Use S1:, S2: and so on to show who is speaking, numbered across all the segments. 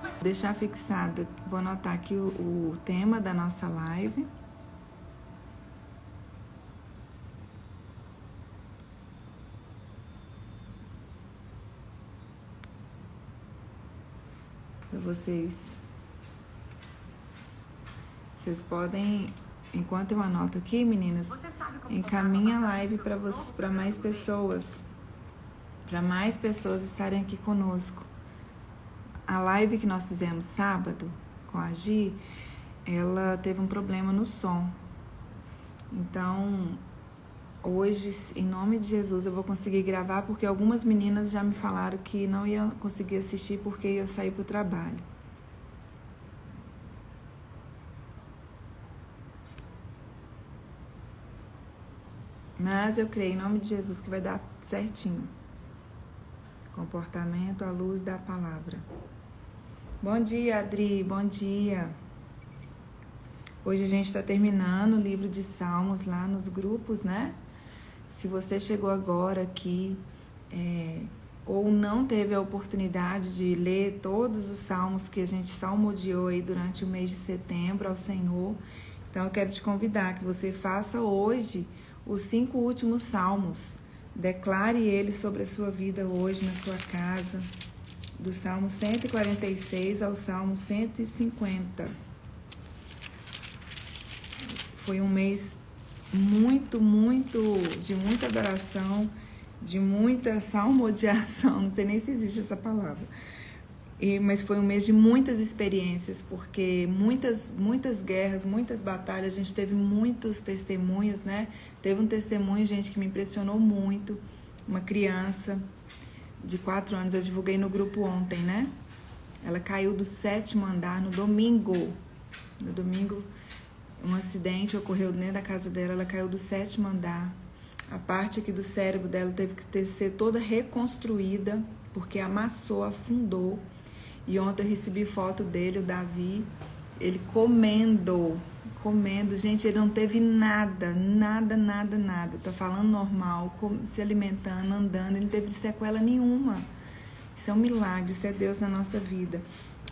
S1: Vou deixar fixado, vou anotar aqui o tema da nossa live. Para vocês. Vocês podem, enquanto eu anoto aqui, meninas, encaminha a live para mais pessoas. Para mais pessoas estarem aqui conosco. A live que nós fizemos sábado com a Gi, ela teve um problema no som. Então, hoje, em nome de Jesus, eu vou conseguir gravar, porque algumas meninas já me falaram que não iam conseguir assistir porque eu saí para o trabalho. Mas eu creio em nome de Jesus que vai dar certinho. Comportamento à luz da palavra. Bom dia, Adri, bom dia. Hoje a gente está terminando o livro de Salmos lá nos grupos, né? Se você chegou agora aqui ou não teve a oportunidade de ler todos os salmos que a gente salmodiou aí durante o mês de setembro ao Senhor, então eu quero te convidar que você faça hoje os 5 últimos salmos. Declare eles sobre a sua vida hoje, na sua casa, do Salmo 146 ao Salmo 150. Foi um mês muito, de muita adoração, de muita salmodiação, não sei nem se existe essa palavra. Mas foi um mês de muitas experiências, porque muitas guerras, muitas batalhas, a gente teve muitos testemunhos, né? Teve um testemunho, gente, que me impressionou muito, uma criança de 4 anos, eu divulguei no grupo ontem, né? Ela caiu do 7º andar no domingo. No domingo, um acidente ocorreu dentro da casa dela, ela caiu do 7º andar. A parte aqui do cérebro dela teve que ser toda reconstruída, porque amassou, afundou. E ontem eu recebi foto dele, o Davi, ele comendo. Gente, ele não teve nada. Tá falando normal, se alimentando, andando, ele não teve sequela nenhuma. Isso é um milagre, isso é Deus na nossa vida.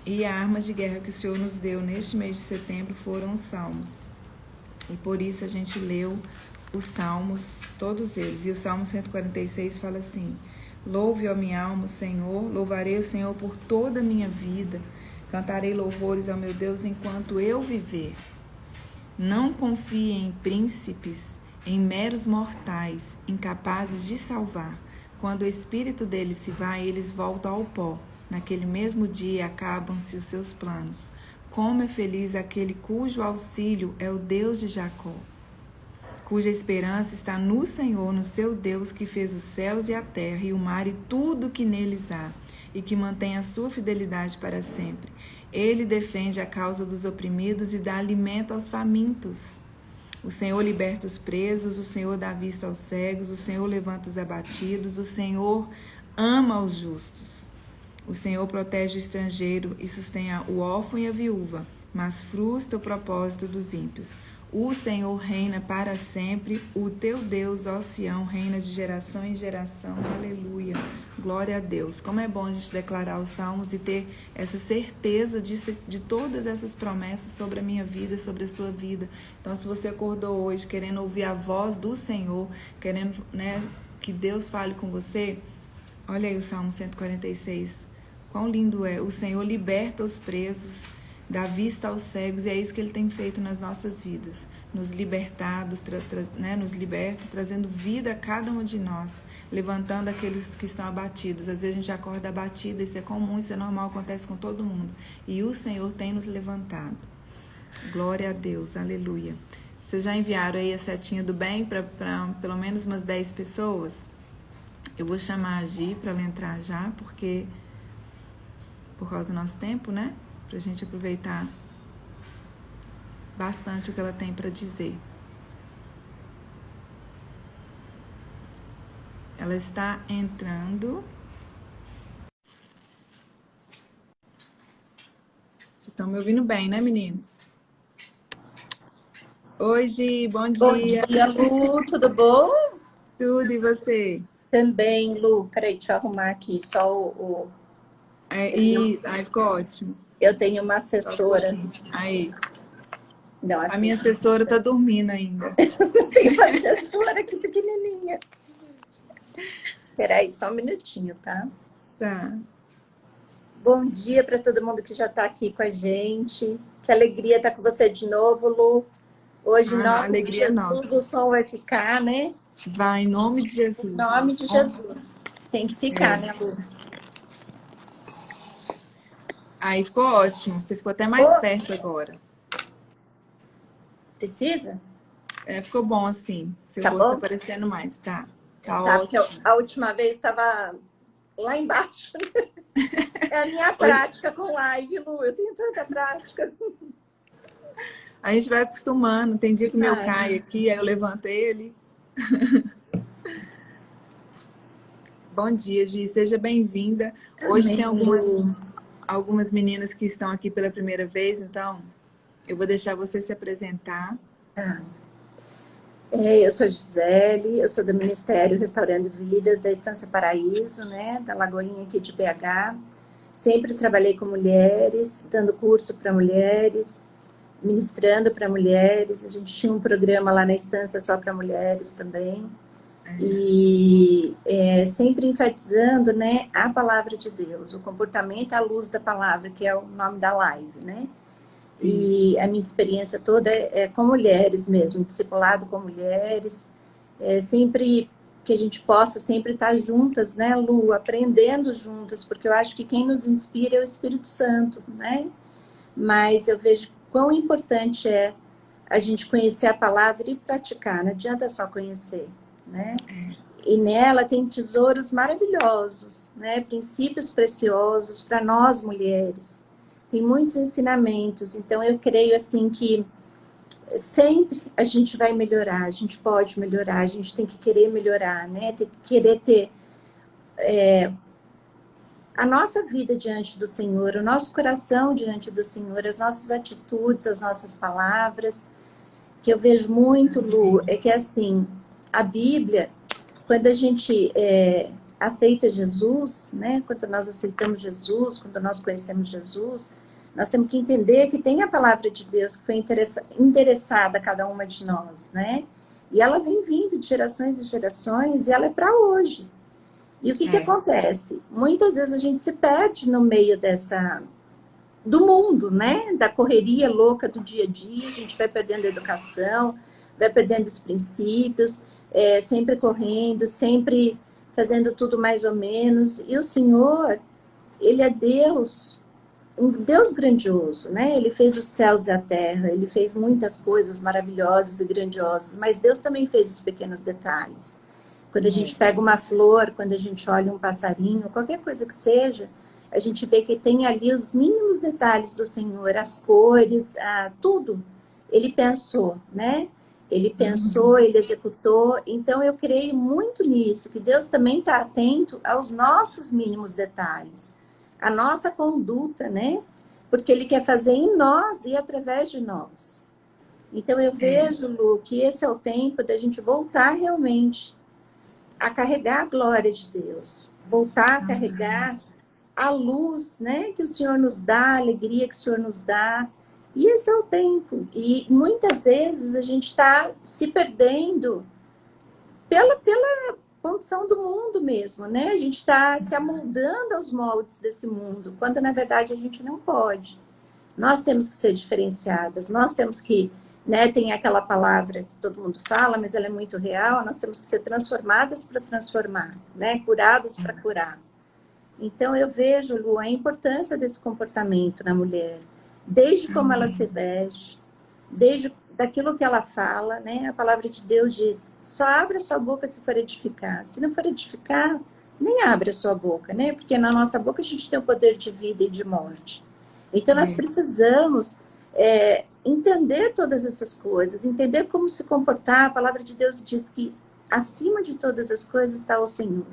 S1: E a arma de guerra que o Senhor nos deu neste mês de setembro foram os salmos. E por isso a gente leu os salmos, todos eles. E o Salmo 146 fala assim: louve, ó minha alma, o Senhor, louvarei o Senhor por toda a minha vida, cantarei louvores ao meu Deus enquanto eu viver. Não confie em príncipes, em meros mortais, incapazes de salvar. Quando o espírito deles se vai, eles voltam ao pó. Naquele mesmo dia acabam-se os seus planos. Como é feliz aquele cujo auxílio é o Deus de Jacó, cuja esperança está no Senhor, no seu Deus, que fez os céus e a terra e o mar e tudo que neles há, e que mantém a sua fidelidade para sempre. Ele defende a causa dos oprimidos e dá alimento aos famintos. O Senhor liberta os presos, o Senhor dá vista aos cegos, o Senhor levanta os abatidos, o Senhor ama os justos. O Senhor protege o estrangeiro e sustém o órfão e a viúva, mas frustra o propósito dos ímpios. O Senhor reina para sempre, o teu Deus, ó Sião, reina de geração em geração. Aleluia. Glória a Deus. Como é bom a gente declarar os salmos e ter essa certeza de todas essas promessas sobre a minha vida, sobre a sua vida. Então, se você acordou hoje querendo ouvir a voz do Senhor, querendo, né, que Deus fale com você, olha aí o Salmo 146. Quão lindo é. O Senhor liberta os presos, dá vista aos cegos, e é isso que Ele tem feito nas nossas vidas. Nos libertados, nos liberta, trazendo vida a cada um de nós, levantando aqueles que estão abatidos. Às vezes a gente acorda abatido, isso é comum, isso é normal, acontece com todo mundo. E o Senhor tem nos levantado. Glória a Deus, aleluia. Vocês já enviaram aí a setinha do bem para pelo menos umas 10 pessoas? Eu vou chamar a Gi para ela entrar já, porque por causa do nosso tempo, né? Pra gente aproveitar bastante o que ela tem para dizer. Ela está entrando. Vocês estão me ouvindo bem, né, meninos? Oi, Gi, bom
S2: Bom
S1: dia.
S2: dia, Lu, tudo bom?
S1: Tudo, e você?
S2: Também, Lu, peraí, deixa eu arrumar aqui só
S1: Isso, aí ficou ótimo.
S2: Eu tenho uma assessora.
S1: Aí.
S2: Não,
S1: A
S2: assim,
S1: minha assessora tá dormindo ainda.
S2: eu tenho uma assessora aqui pequenininha. Peraí, só um minutinho, tá?
S1: Tá.
S2: Bom dia para todo mundo que já está aqui com a gente. Que alegria estar com você de novo, Lu. Hoje, em
S1: A
S2: nome de
S1: alegria é nossa.
S2: Jesus, o som vai ficar, né?
S1: Vai, em nome de
S2: Em
S1: Jesus.
S2: nome de Jesus. Tem que ficar, né, Lu?
S1: Aí ficou ótimo. Você ficou até mais perto agora.
S2: Precisa?
S1: Ficou bom assim. Seu
S2: Tá
S1: rosto
S2: bom?
S1: tá aparecendo mais. Tá. Tá
S2: Tá, porque
S1: ótimo.
S2: a última vez estava lá embaixo. É a minha
S1: Hoje
S2: prática com live, Lu. Eu tenho tanta prática.
S1: a gente vai acostumando. Tem dia que o meu
S2: Vai.
S1: cai aqui, aí eu levanto ele. Bom dia, Gi. Seja bem-vinda. Hoje tem
S2: Amém, Lu.
S1: algumas meninas que estão aqui pela primeira vez, então eu vou deixar você se apresentar.
S2: Tá. Eu sou Gisele, eu sou do Ministério Restaurando Vidas, da Estância Paraíso, né, da Lagoinha aqui de BH. Sempre trabalhei com mulheres, dando curso para mulheres, ministrando para mulheres. A gente tinha um programa lá na Estância só para mulheres também. E sempre enfatizando, né, a palavra de Deus, o comportamento à luz da palavra, que é o nome da live, né? E a minha experiência toda é com mulheres mesmo, discipulado com mulheres, sempre que a gente possa sempre estar juntas, né, Lu, aprendendo juntas, porque eu acho que quem nos inspira é o Espírito Santo, né? Mas eu vejo quão importante é a gente conhecer a palavra e praticar, não adianta só conhecer, né? E nela tem tesouros maravilhosos, né? Princípios preciosos para nós mulheres. Tem muitos ensinamentos, então eu creio assim que sempre a gente vai melhorar, a gente pode melhorar, a gente tem que querer melhorar, né? Tem que querer ter a nossa vida diante do Senhor, o nosso coração diante do Senhor, as nossas atitudes, as nossas palavras. Que eu vejo muito, Lu, é que assim, a Bíblia, quando a gente aceita Jesus, né? Quando nós aceitamos Jesus, quando nós conhecemos Jesus, nós temos que entender que tem a palavra de Deus que foi endereçada a cada uma de nós, né? E ela vem vindo de gerações e gerações e ela é para hoje. E o que acontece? Muitas vezes a gente se perde no meio do mundo, né? Da correria louca do dia a dia, a gente vai perdendo a educação, vai perdendo os princípios, sempre correndo, sempre fazendo tudo mais ou menos. E o Senhor, Ele é Deus, um Deus grandioso, né? Ele fez os céus e a terra, Ele fez muitas coisas maravilhosas e grandiosas, mas Deus também fez os pequenos detalhes. Quando a gente pega uma flor, quando a gente olha um passarinho, qualquer coisa que seja, a gente vê que tem ali os mínimos detalhes do Senhor, as cores, tudo. Ele pensou, né? Ele pensou, ele executou. Então, eu creio muito nisso, que Deus também está atento aos nossos mínimos detalhes, a nossa conduta, né? Porque Ele quer fazer em nós e através de nós. Então, eu vejo, Lu, que esse é o tempo da gente voltar realmente a carregar a glória de Deus, voltar a carregar a luz, né, que o Senhor nos dá, a alegria que o Senhor nos dá. E esse é o tempo. E muitas vezes a gente está se perdendo pela condição do mundo mesmo, né? A gente está se amoldando aos moldes desse mundo, quando na verdade a gente não pode. Nós temos que ser diferenciadas, nós temos que, né, tem aquela palavra que todo mundo fala, mas ela é muito real, nós temos que ser transformadas para transformar, né? Curadas para curar. Então, eu vejo, Lu, a importância desse comportamento na mulher, desde como ela se veste, desde daquilo que ela fala, né? A palavra de Deus diz, só abre a sua boca se for edificar. Se não for edificar, nem abre a sua boca, né? Porque na nossa boca a gente tem o poder de vida e de morte. Então, nós precisamos entender todas essas coisas, entender como se comportar. A palavra de Deus diz que acima de todas as coisas está o Senhor,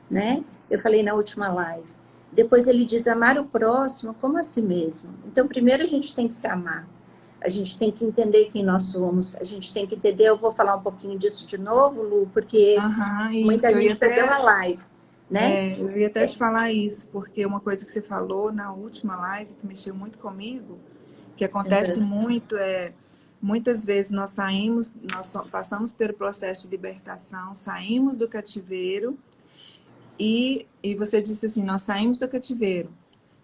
S2: né? Eu falei na última live. Depois ele diz amar o próximo como a si mesmo. Então, primeiro a gente tem que se amar. A gente tem que entender quem nós somos. A gente tem que entender, eu vou falar um pouquinho disso de novo, Lu, porque muita gente perdeu a live. né?
S1: Eu ia até te falar isso, porque uma coisa que você falou na última live que mexeu muito comigo, que acontece
S2: Uhum.
S1: muito muitas vezes nós saímos, passamos pelo processo de libertação, saímos do cativeiro e você disse assim, nós saímos do cativeiro,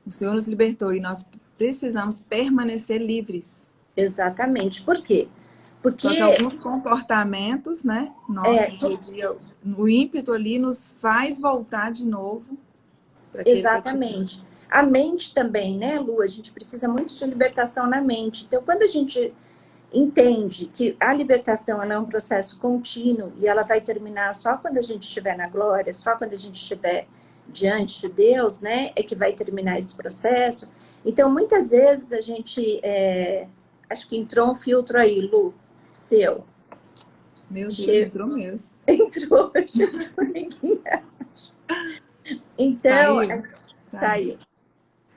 S1: o Senhor nos libertou e nós precisamos permanecer livres.
S2: Exatamente. Por quê?
S1: Só que
S2: Porque
S1: alguns comportamentos, né, nosso
S2: é,
S1: dia a dia, o ímpeto ali nos faz voltar de novo para aquele cativeiro.
S2: exatamente. A mente também, né, Lu? A gente precisa muito de libertação na mente. Então, quando a gente entende que a libertação ela é um processo contínuo e ela vai terminar só quando a gente estiver na glória, só quando a gente estiver diante de Deus, né, é que vai terminar esse processo. Então, muitas vezes a gente, acho que entrou um filtro aí, Lu, seu.
S1: Meu Deus,
S2: Que
S1: entrou mesmo.
S2: entrou, deixa eu ver. Então,
S1: Saiu.
S2: saiu.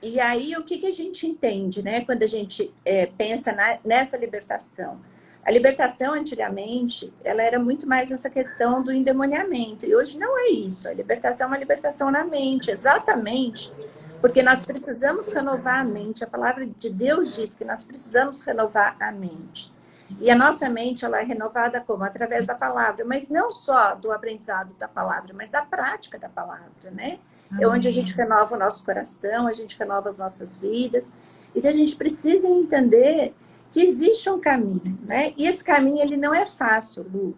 S2: E aí, o que, que a gente entende, né, quando a gente pensa nessa libertação? A libertação, antigamente, ela era muito mais essa questão do endemoniamento. E hoje não é isso. A libertação é uma libertação na mente, exatamente. Porque nós precisamos renovar a mente. A palavra de Deus diz que nós precisamos renovar a mente. E a nossa mente, ela é renovada como? Através da palavra. Mas não só do aprendizado da palavra, mas da prática da palavra, né? É onde a gente renova o nosso coração, a gente renova as nossas vidas. Então, a gente precisa entender que existe um caminho, né? E esse caminho, ele não é fácil, Lu.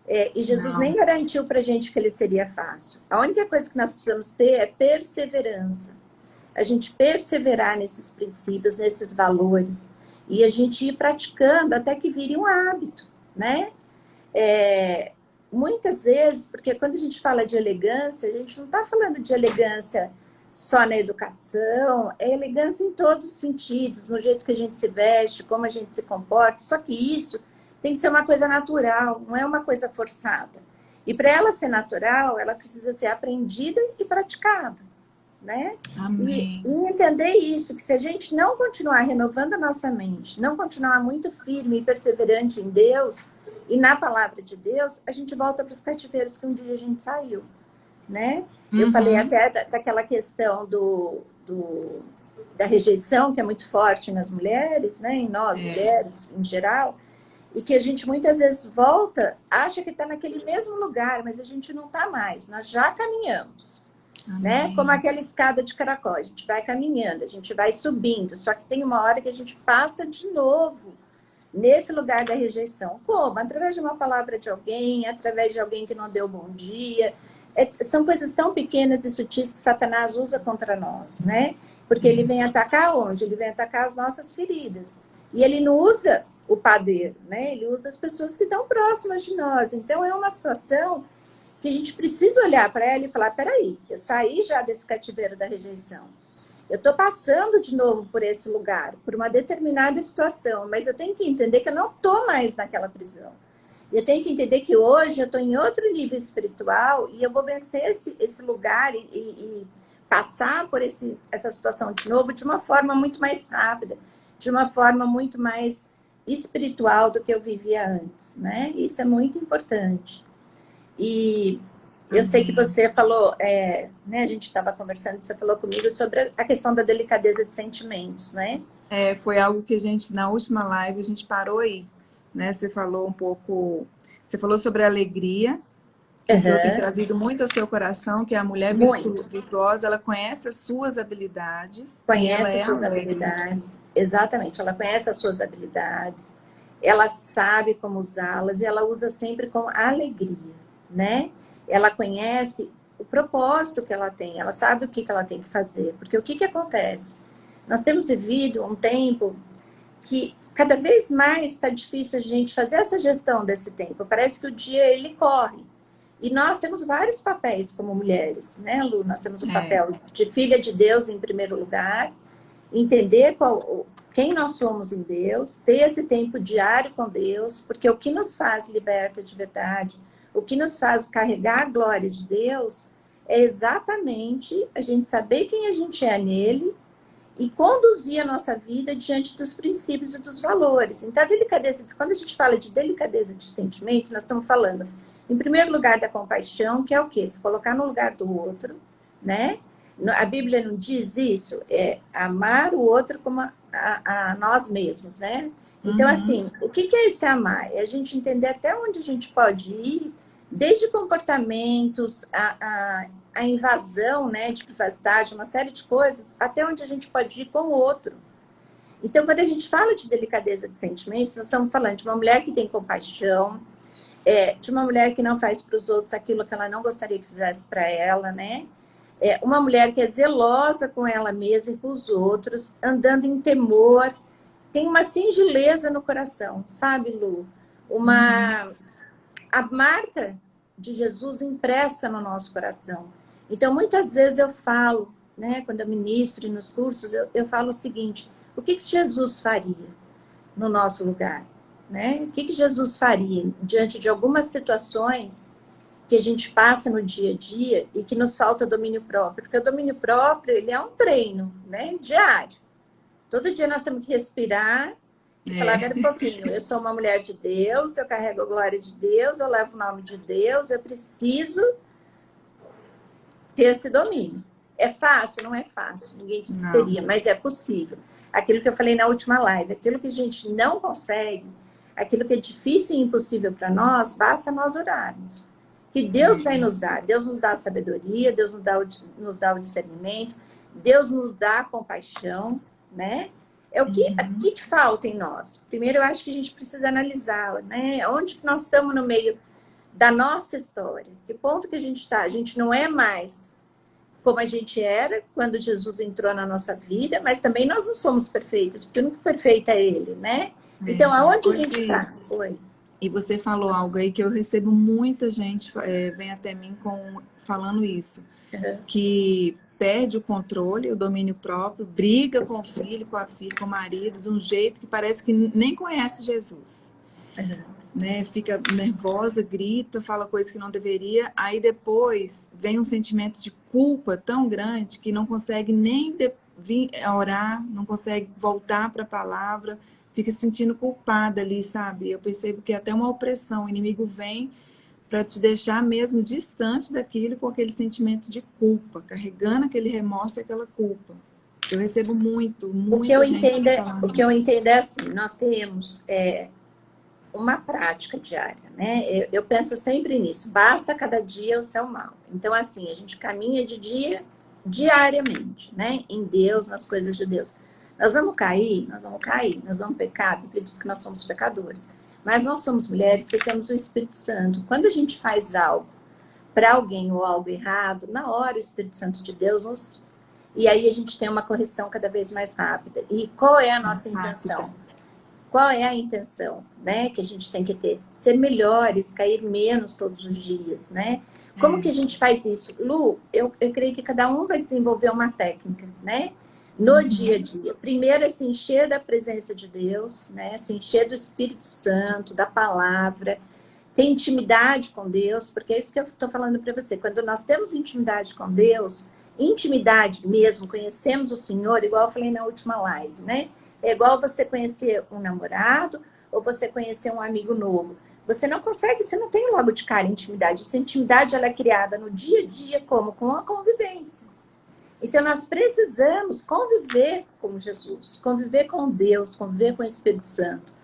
S2: E Jesus nem garantiu para a gente que ele seria fácil. A única coisa que nós precisamos ter é perseverança. A gente perseverar nesses princípios, nesses valores. E a gente ir praticando até que vire um hábito, né? Muitas vezes, porque quando a gente fala de elegância, a gente não está falando de elegância só na educação, é elegância em todos os sentidos, no jeito que a gente se veste, como a gente se comporta, só que isso tem que ser uma coisa natural, não é uma coisa forçada. E para ela ser natural, ela precisa ser aprendida e praticada, né?
S1: Amém.
S2: E entender isso, que se a gente não continuar renovando a nossa mente, não continuar muito firme e perseverante em Deus e na palavra de Deus, a gente volta para os cativeiros que um dia a gente saiu, né? Eu falei até daquela questão da rejeição, que é muito forte nas mulheres, né? Em nós, mulheres, em geral, e que a gente muitas vezes volta, acha que está naquele mesmo lugar, mas a gente não está mais, nós já caminhamos. Né? Como aquela escada de caracol, a gente vai caminhando, a gente vai subindo, só que tem uma hora que a gente passa de novo nesse lugar da rejeição. Como? Através de uma palavra de alguém, através de alguém que não deu bom dia. São coisas tão pequenas e sutis que Satanás usa contra nós, né? Porque ele vem atacar onde? Ele vem atacar as nossas feridas. E ele não usa o padeiro, né? Ele usa as pessoas que estão próximas de nós. Então, é uma situação que a gente precisa olhar para ela e falar, peraí, eu saí já desse cativeiro da rejeição. Eu estou passando de novo por esse lugar, por uma determinada situação, mas eu tenho que entender que eu não estou mais naquela prisão. Eu tenho que entender que hoje eu estou em outro nível espiritual e eu vou vencer esse lugar e passar por essa situação de novo de uma forma muito mais rápida, de uma forma muito mais espiritual do que eu vivia antes, né? Isso é muito importante. E eu sei que você falou, né, a gente estava conversando, você falou comigo sobre a questão da delicadeza de sentimentos, né?
S1: Foi algo que a gente, na última live, a gente parou aí, né? Você falou um pouco, você falou sobre a alegria, que o Senhor tem trazido muito ao seu coração, que a mulher virtuosa, ela conhece as suas habilidades.
S2: Conhece as suas habilidades, exatamente, ela conhece as suas habilidades, ela sabe como usá-las e ela usa sempre com alegria, né? Ela conhece o propósito que ela tem, ela sabe o que ela tem que fazer, porque o que acontece? Nós temos vivido um tempo que cada vez mais está difícil a gente fazer essa gestão desse tempo, parece que o dia ele corre, e nós temos vários papéis como mulheres, né, Lu? Nós temos o papel de filha de Deus em primeiro lugar, entender quem nós somos em Deus, ter esse tempo diário com Deus, porque o que nos faz liberta de verdade, o que nos faz carregar a glória de Deus é exatamente a gente saber quem a gente é nele e conduzir a nossa vida diante dos princípios e dos valores. Então, a delicadeza, quando a gente fala de delicadeza de sentimento, nós estamos falando Em primeiro lugar, da compaixão, que é o quê? Se colocar no lugar do outro, né? A Bíblia não diz isso, é amar o outro como a nós mesmos, né? Então, assim, o que é esse amar? É a gente entender até onde a gente pode ir, desde comportamentos, a invasão, né, de privacidade, uma série de coisas, até onde a gente pode ir com o outro. Então, quando a gente fala de delicadeza de sentimentos, nós estamos falando de uma mulher que tem compaixão, de uma mulher que não faz para os outros aquilo que ela não gostaria que fizesse para ela, né? Uma mulher que é zelosa com ela mesma e com os outros, andando em temor, tem uma singeleza no coração, sabe, Lu? A marca de Jesus impressa no nosso coração. Então, muitas vezes eu falo, né, quando eu ministro e nos cursos, eu falo o seguinte: o que Jesus faria no nosso lugar? Né? O que Jesus faria diante de algumas situações que a gente passa no dia a dia e que nos falta domínio próprio? Porque o domínio próprio, ele é um treino, né, diário. Todo dia nós temos que respirar e falar, pera um pouquinho, eu sou uma mulher de Deus, eu carrego a glória de Deus, eu levo o nome de Deus, eu preciso ter esse domínio. É fácil? Não é fácil, ninguém disse que seria, mas é possível. Aquilo que eu falei na última live, aquilo que a gente não consegue, aquilo que é difícil e impossível para nós, basta nós orarmos. Que Deus vai nos dar. Deus nos dá a sabedoria, Deus nos dá o discernimento, Deus nos dá a compaixão, né? O que falta em nós? Primeiro, eu acho que a gente precisa analisar, né? Onde que nós estamos no meio da nossa história? Que ponto que a gente está? A gente não é mais como a gente era quando Jesus entrou na nossa vida, mas também nós não somos perfeitos, porque o único perfeito é Ele, né? Então, aonde a gente está? Oi.
S1: E você falou algo aí que eu recebo muita gente, vem até mim falando isso, que perde o controle, o domínio próprio, briga com o filho, com a filha, com o marido, de um jeito que parece que nem conhece Jesus. Né? Fica nervosa, grita, fala coisas que não deveria, aí depois vem um sentimento de culpa tão grande que não consegue nem vir orar, não consegue voltar para a palavra, fica se sentindo culpada ali, sabe? Eu percebo que é até uma opressão, o inimigo vem para te deixar mesmo distante daquilo, com aquele sentimento de culpa, carregando aquele remorso e aquela culpa. Eu recebo muita gente falando
S2: o que eu entendo é assim, nós temos uma prática diária, né? Eu penso sempre nisso, basta cada dia o seu mal. Então, assim, a gente caminha diariamente, né? Em Deus, nas coisas de Deus. Nós vamos cair, nós vamos pecar, porque diz que nós somos pecadores. Mas nós somos mulheres que temos o Espírito Santo. Quando a gente faz algo para alguém ou algo errado, na hora o Espírito Santo de Deus nos... E aí a gente tem uma correção cada vez mais rápida. E qual é a nossa intenção? Qual é a intenção, né, que a gente tem que ter? Ser melhores, cair menos todos os dias, né? Como que a gente faz isso? Lu, eu creio que cada um vai desenvolver uma técnica, né? No dia a dia. Primeiro é se encher da presença de Deus, né? Se encher do Espírito Santo, da palavra, ter intimidade com Deus, porque é isso que eu estou falando para você. Quando nós temos intimidade com Deus, intimidade mesmo, conhecemos o Senhor, igual eu falei na última live, né? É igual você conhecer um namorado ou você conhecer um amigo novo. Você não consegue, você não tem logo de cara intimidade. Essa intimidade ela é criada no dia a dia como? Com a convivência. Então, nós precisamos conviver com Jesus, conviver com Deus, conviver com o Espírito Santo.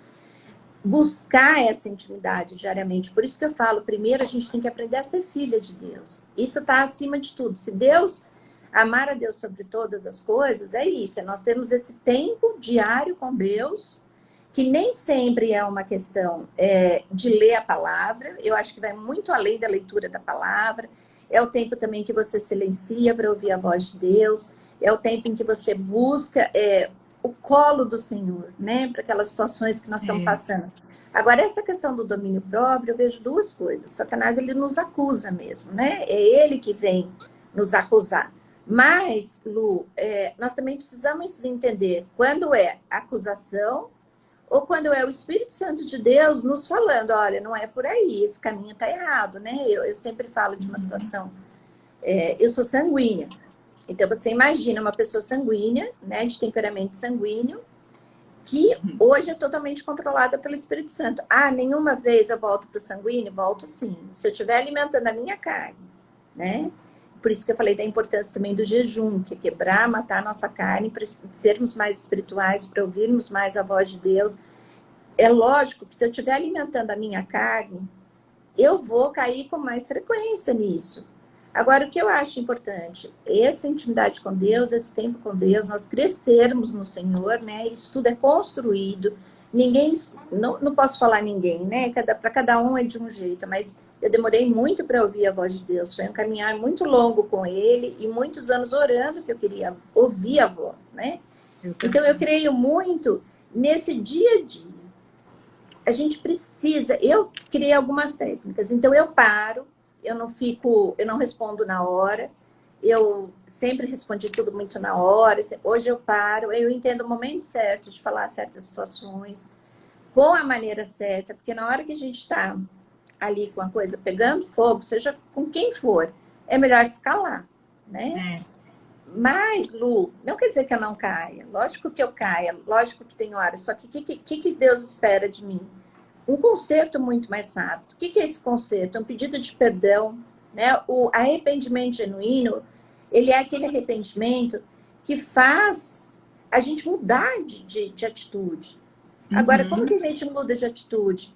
S2: Buscar essa intimidade diariamente. Por isso que eu falo, primeiro a gente tem que aprender a ser filha de Deus. Isso está acima de tudo. Se Deus, amar a Deus sobre todas as coisas, é isso. Nós temos esse tempo diário com Deus, que nem sempre é uma questão de ler a palavra. Eu acho que vai muito além da leitura da palavra. É o tempo também que você silencia para ouvir a voz de Deus. É o tempo em que você busca o colo do Senhor, né? Para aquelas situações que nós estamos passando. Agora, essa questão do domínio próprio, eu vejo duas coisas. Satanás, ele nos acusa mesmo, né? É ele que vem nos acusar. Mas, Lu, nós também precisamos entender quando é acusação ou quando é o Espírito Santo de Deus nos falando, olha, não é por aí, esse caminho está errado, né? Eu sempre falo de uma situação, eu sou sanguínea, então você imagina uma pessoa sanguínea, né, de temperamento sanguíneo, que hoje é totalmente controlada pelo Espírito Santo. Ah, nenhuma vez eu volto para o sanguíneo? Volto sim. Se eu estiver alimentando a minha carne, né? Por isso que eu falei da importância também do jejum, que é quebrar, matar a nossa carne, para sermos mais espirituais, para ouvirmos mais a voz de Deus. É lógico que se eu estiver alimentando a minha carne, eu vou cair com mais frequência nisso. Agora, o que eu acho importante, essa intimidade com Deus, esse tempo com Deus, nós crescermos no Senhor, né? Isso tudo é construído. Ninguém, não posso falar ninguém, né? Para cada um é de um jeito, mas eu demorei muito para ouvir a voz de Deus. Foi um caminhar muito longo com Ele e muitos anos orando que eu queria ouvir a voz, né? Então, eu creio muito nesse dia a dia. A gente precisa, eu criei algumas técnicas, então eu paro, eu não respondo na hora, eu sempre respondi tudo muito na hora, hoje eu paro, eu entendo o momento certo de falar certas situações, com a maneira certa, porque na hora que a gente está ali com a coisa pegando fogo, seja com quem for, é melhor se calar, né? Mas, Lu, não quer dizer que eu não caia. Lógico que eu caia, lógico que tem horas. Só que o que Deus espera de mim? Um conserto muito mais rápido. O que é esse conserto? É um pedido de perdão, né? O arrependimento genuíno, ele é aquele arrependimento que faz a gente mudar de atitude. Agora, como que a gente muda de atitude?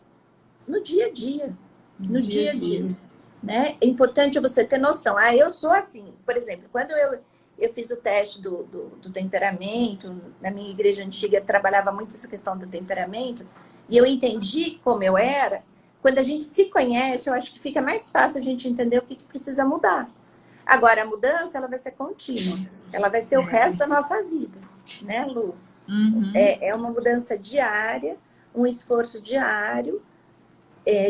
S2: No dia a dia. No dia a dia. Né? É importante você ter noção. Ah, eu sou assim. Por exemplo, quando eu fiz o teste do temperamento, na minha igreja antiga trabalhava muito essa questão do temperamento, e eu entendi como eu era. Quando a gente se conhece, eu acho que fica mais fácil a gente entender o que precisa mudar. Agora, a mudança, ela vai ser contínua. Ela vai ser o resto da nossa vida, né, Lu? É uma mudança diária, um esforço diário,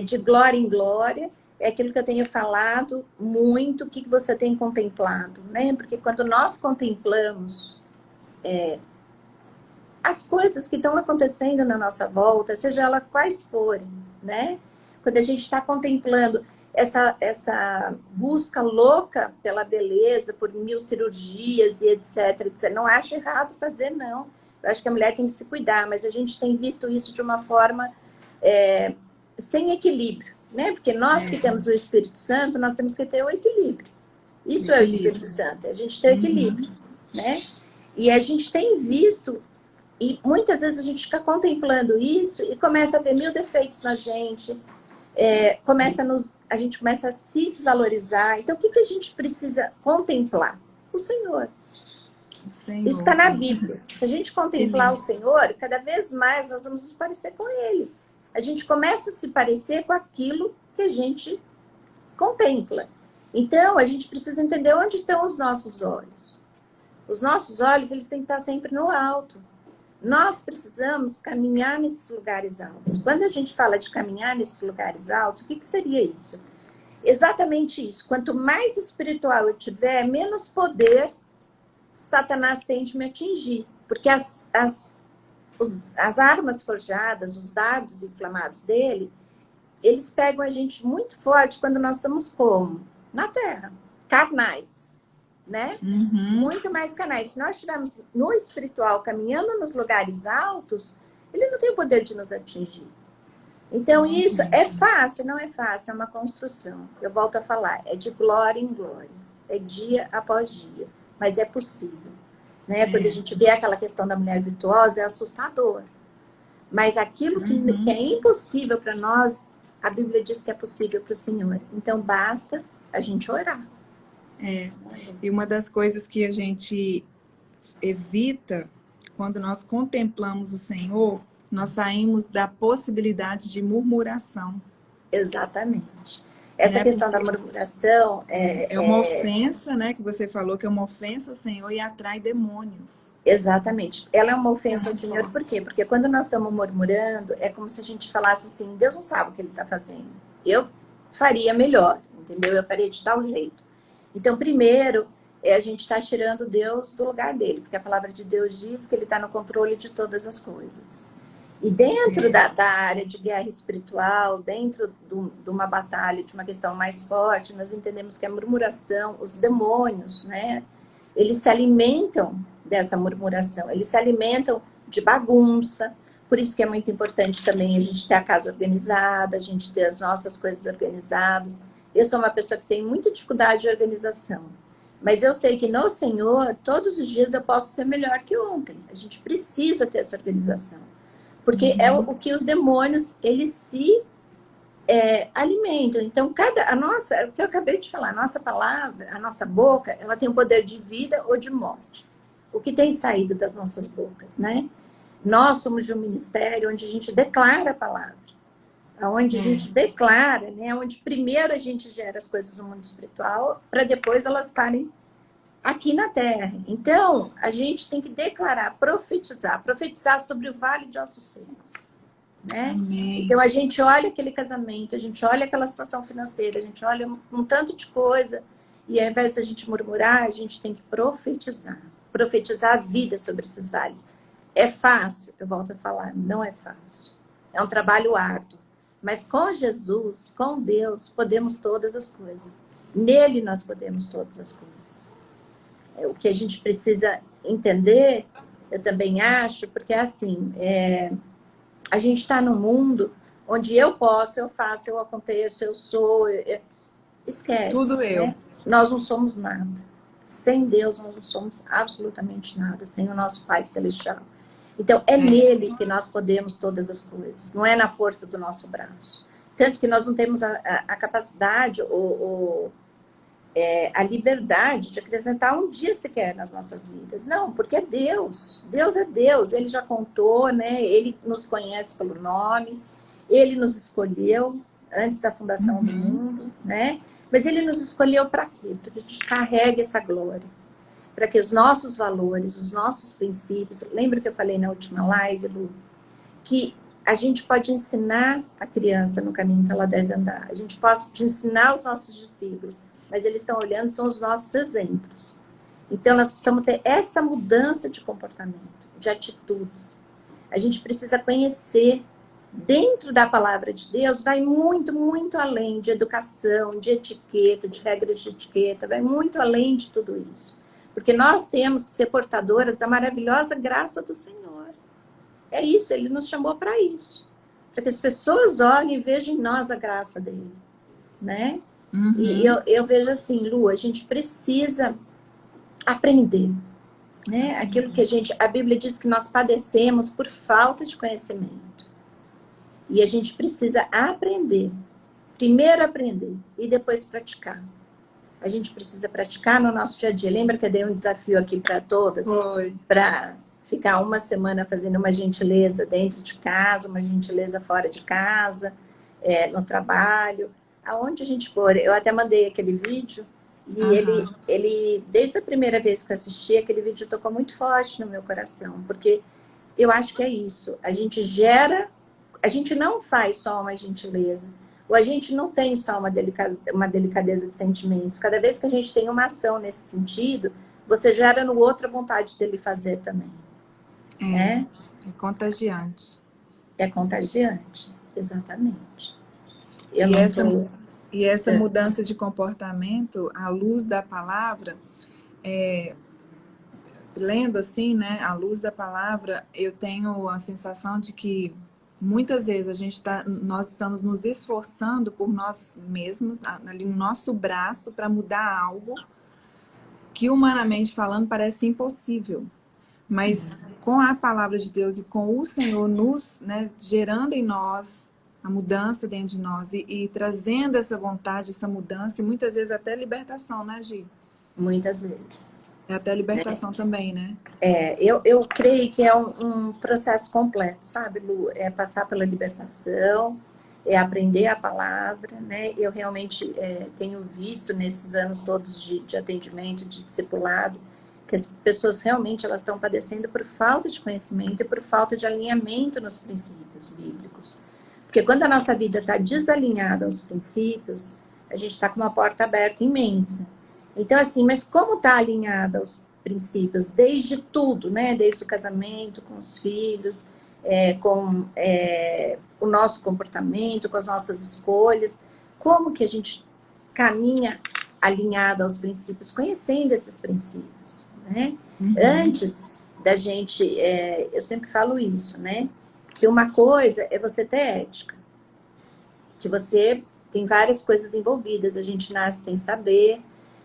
S2: de glória em glória. É aquilo que eu tenho falado muito, o que você tem contemplado, né? Porque quando nós contemplamos as coisas que estão acontecendo na nossa volta, seja elas quais forem, né? Quando a gente está contemplando essa busca louca pela beleza, por 1000 cirurgias e etc, etc. Não acho errado fazer, não. Eu acho que a mulher tem que se cuidar, mas a gente tem visto isso de uma forma sem equilíbrio, né? Porque nós que temos o Espírito Santo, nós temos que ter o equilíbrio. Isso é o Espírito Santo, a gente tem o equilíbrio, né? E a gente tem visto, e muitas vezes a gente fica contemplando isso e começa a ver 1000 defeitos na gente, a gente começa a se desvalorizar. Então, o que a gente precisa contemplar? O Senhor. Isso está na Bíblia. Se a gente contemplar o Senhor, cada vez mais nós vamos nos parecer com Ele. A gente começa a se parecer com aquilo que a gente contempla. Então, a gente precisa entender onde estão os nossos olhos. Os nossos olhos, eles têm que estar sempre no alto. Nós precisamos caminhar nesses lugares altos. Quando a gente fala de caminhar nesses lugares altos, o que seria isso? Exatamente isso. Quanto mais espiritual eu tiver, menos poder Satanás tem de me atingir. Porque as armas forjadas, os dardos inflamados dele, eles pegam a gente muito forte quando nós somos como? Na terra. Carnais. Né? Muito mais carnais. Se nós estivermos no espiritual, caminhando nos lugares altos, ele não tem o poder de nos atingir. Então, isso é fácil? Não é fácil, é uma construção. Eu volto a falar, é de glória em glória. É dia após dia. Mas é possível. Né? Quando a gente vê aquela questão da mulher virtuosa, é assustador. Mas aquilo que é impossível para nós, a Bíblia diz que é possível para o Senhor. Então, basta a gente orar.
S1: E uma das coisas que a gente evita quando nós contemplamos o Senhor, nós saímos da possibilidade de murmuração.
S2: Exatamente. Essa questão da murmuração
S1: é uma ofensa, né? Que você falou que é uma ofensa ao Senhor e atrai demônios.
S2: Exatamente. Ela é uma ofensa ao Senhor, por quê? Porque quando nós estamos murmurando, é como se a gente falasse assim, Deus não sabe o que Ele está fazendo. Eu faria melhor, entendeu? Eu faria de tal jeito. Então, primeiro, a gente está tirando Deus do lugar dele, porque a palavra de Deus diz que ele está no controle de todas as coisas. E dentro da área de guerra espiritual, dentro de uma batalha, de uma questão mais forte, nós entendemos que a murmuração, os demônios, né, eles se alimentam dessa murmuração, eles se alimentam de bagunça. Por isso que é muito importante também a gente ter a casa organizada, a gente ter as nossas coisas organizadas. Eu sou uma pessoa que tem muita dificuldade de organização, mas eu sei que no Senhor, todos os dias eu posso ser melhor que ontem. A gente precisa ter essa organização, porque é o que os demônios, eles se alimentam. Então, o que eu acabei de falar, a nossa palavra, a nossa boca, ela tem o poder de vida ou de morte. O que tem saído das nossas bocas, né? Nós somos de um ministério onde a gente declara a palavra, onde a gente declara, né? Onde primeiro a gente gera as coisas no mundo espiritual, para depois elas estarem aqui na terra. Então, a gente tem que declarar, profetizar sobre o vale de ossos secos. Né? Então a gente olha aquele casamento, a gente olha aquela situação financeira, a gente olha um tanto de coisa, e ao invés de a gente murmurar, a gente tem que profetizar a vida sobre esses vales. É fácil? Eu volto a falar, não é fácil. É um trabalho árduo. Mas com Jesus, com Deus, podemos todas as coisas. Nele nós podemos todas as coisas. O que a gente precisa entender, eu também acho, porque assim, a gente está num mundo onde eu posso, eu faço, eu aconteço, eu sou. Esquece.
S1: Tudo eu.
S2: Né? Nós não somos nada. Sem Deus, nós não somos absolutamente nada. Sem o nosso Pai Celestial. Então, é nele que nós podemos todas as coisas. Não é na força do nosso braço. Tanto que nós não temos a capacidade ou a liberdade de acrescentar um dia sequer nas nossas vidas. Não, porque é Deus. Deus é Deus. Ele já contou, né? Ele nos conhece pelo nome. Ele nos escolheu antes da fundação do mundo, né? Mas ele nos escolheu para quê? Para que a gente carregue essa glória. Para que os nossos valores, os nossos princípios... Lembra que eu falei na última live, Lu? Que a gente pode ensinar a criança no caminho que ela deve andar. A gente pode ensinar os nossos discípulos, mas eles estão olhando, são os nossos exemplos. Então, nós precisamos ter essa mudança de comportamento, de atitudes. A gente precisa conhecer, dentro da palavra de Deus, vai muito, muito além de educação, de etiqueta, de regras de etiqueta, vai muito além de tudo isso. Porque nós temos que ser portadoras da maravilhosa graça do Senhor. É isso, Ele nos chamou para isso. Para que as pessoas olhem e vejam em nós a graça dEle. Né? E eu vejo assim, Lu, a gente precisa aprender. Né? Aquilo que a Bíblia diz que nós padecemos por falta de conhecimento. E a gente precisa aprender. Primeiro aprender e depois praticar. A gente precisa praticar no nosso dia a dia. Lembra que eu dei um desafio aqui para todas? Para ficar uma semana fazendo uma gentileza dentro de casa, uma gentileza fora de casa, no trabalho, aonde a gente for. Eu até mandei aquele vídeo e ele, desde a primeira vez que eu assisti, aquele vídeo tocou muito forte no meu coração, porque eu acho que é isso. A gente não faz só uma gentileza, ou a gente não tem só uma delicadeza de sentimentos. Cada vez que a gente tem uma ação nesse sentido, você gera no outro a vontade dele fazer também.
S1: É contagiante.
S2: É contagiante, exatamente.
S1: E essa mudança de comportamento, à luz da palavra, lendo assim, né, à luz da palavra, eu tenho a sensação de que muitas vezes nós estamos nos esforçando por nós mesmos, ali no nosso braço, para mudar algo que, humanamente falando, parece impossível. Mas com a palavra de Deus e com o Senhor gerando em nós a mudança dentro de nós e trazendo essa vontade, essa mudança, e muitas vezes até libertação, né, Gi?
S2: Muitas vezes.
S1: É até libertação também, né?
S2: Eu creio que é um processo completo, sabe, Lu? É passar pela libertação, é aprender a palavra, né? Eu realmente tenho visto nesses anos todos de atendimento, de discipulado, que as pessoas realmente elas estão padecendo por falta de conhecimento e por falta de alinhamento nos princípios bíblicos. Porque quando a nossa vida está desalinhada aos princípios, a gente está com uma porta aberta imensa. Então, assim, mas como está alinhada aos princípios? Desde tudo, né? Desde o casamento, com os filhos, com o nosso comportamento, com as nossas escolhas. Como que a gente caminha alinhada aos princípios? Conhecendo esses princípios, né? Antes da gente, eu sempre falo isso, né? Que uma coisa é você ter ética, que você tem várias coisas envolvidas, a gente nasce sem saber,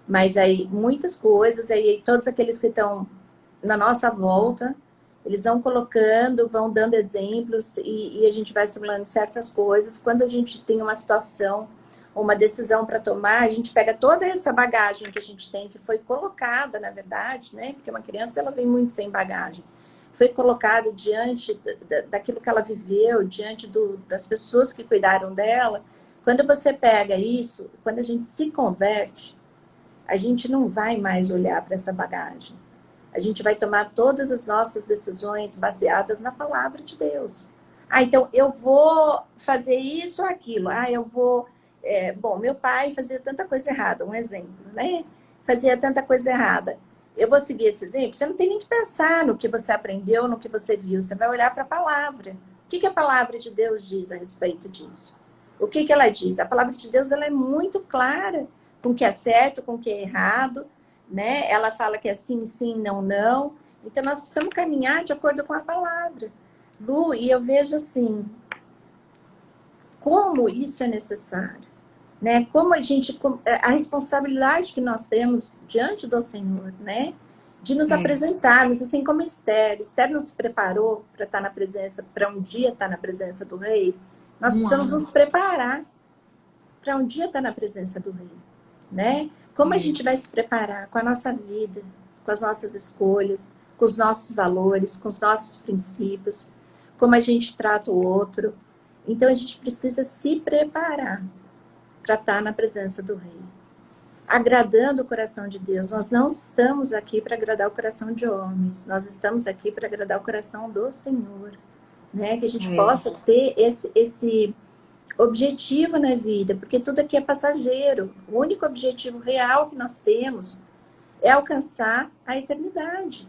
S2: mas aí muitas coisas, aí todos aqueles que estão na nossa volta, eles vão colocando, vão dando exemplos e a gente vai simulando certas coisas. Quando a gente tem uma situação, uma decisão para tomar, a gente pega toda essa bagagem que a gente tem, que foi colocada, na verdade, né? Porque uma criança, ela vem muito sem bagagem. Foi colocada diante daquilo que ela viveu, diante das pessoas que cuidaram dela. Quando você pega isso, quando a gente se converte, a gente não vai mais olhar para essa bagagem. A gente vai tomar todas as nossas decisões baseadas na palavra de Deus. Ah, então eu vou fazer isso ou aquilo. Ah, eu vou... bom, meu pai fazia tanta coisa errada, um exemplo, né? Fazia tanta coisa errada. Eu vou seguir esse exemplo? Você não tem nem que pensar no que você aprendeu, no que você viu. Você vai olhar para a palavra. O que a palavra de Deus diz a respeito disso? O que ela diz? A palavra de Deus, ela é muito clara com o que é certo, com o que é errado, né? Ela fala que é sim, sim, não, não. Então, nós precisamos caminhar de acordo com a palavra. Lu, e eu vejo assim, como isso é necessário, né? Como a responsabilidade que nós temos diante do Senhor, né? De nos apresentarmos, assim como Esther. Esther nos preparou para estar na presença, para um dia estar na presença do rei. Nós precisamos nos preparar para um dia estar na presença do rei, né? Como a gente vai se preparar com a nossa vida, com as nossas escolhas, com os nossos valores, com os nossos princípios, como a gente trata o outro. Então, a gente precisa se preparar para estar na presença do rei, agradando o coração de Deus. Nós não estamos aqui para agradar o coração de homens, nós estamos aqui para agradar o coração do Senhor, né? Que a gente possa ter esse objetivo na vida, porque tudo aqui é passageiro. O único objetivo real que nós temos é alcançar a eternidade.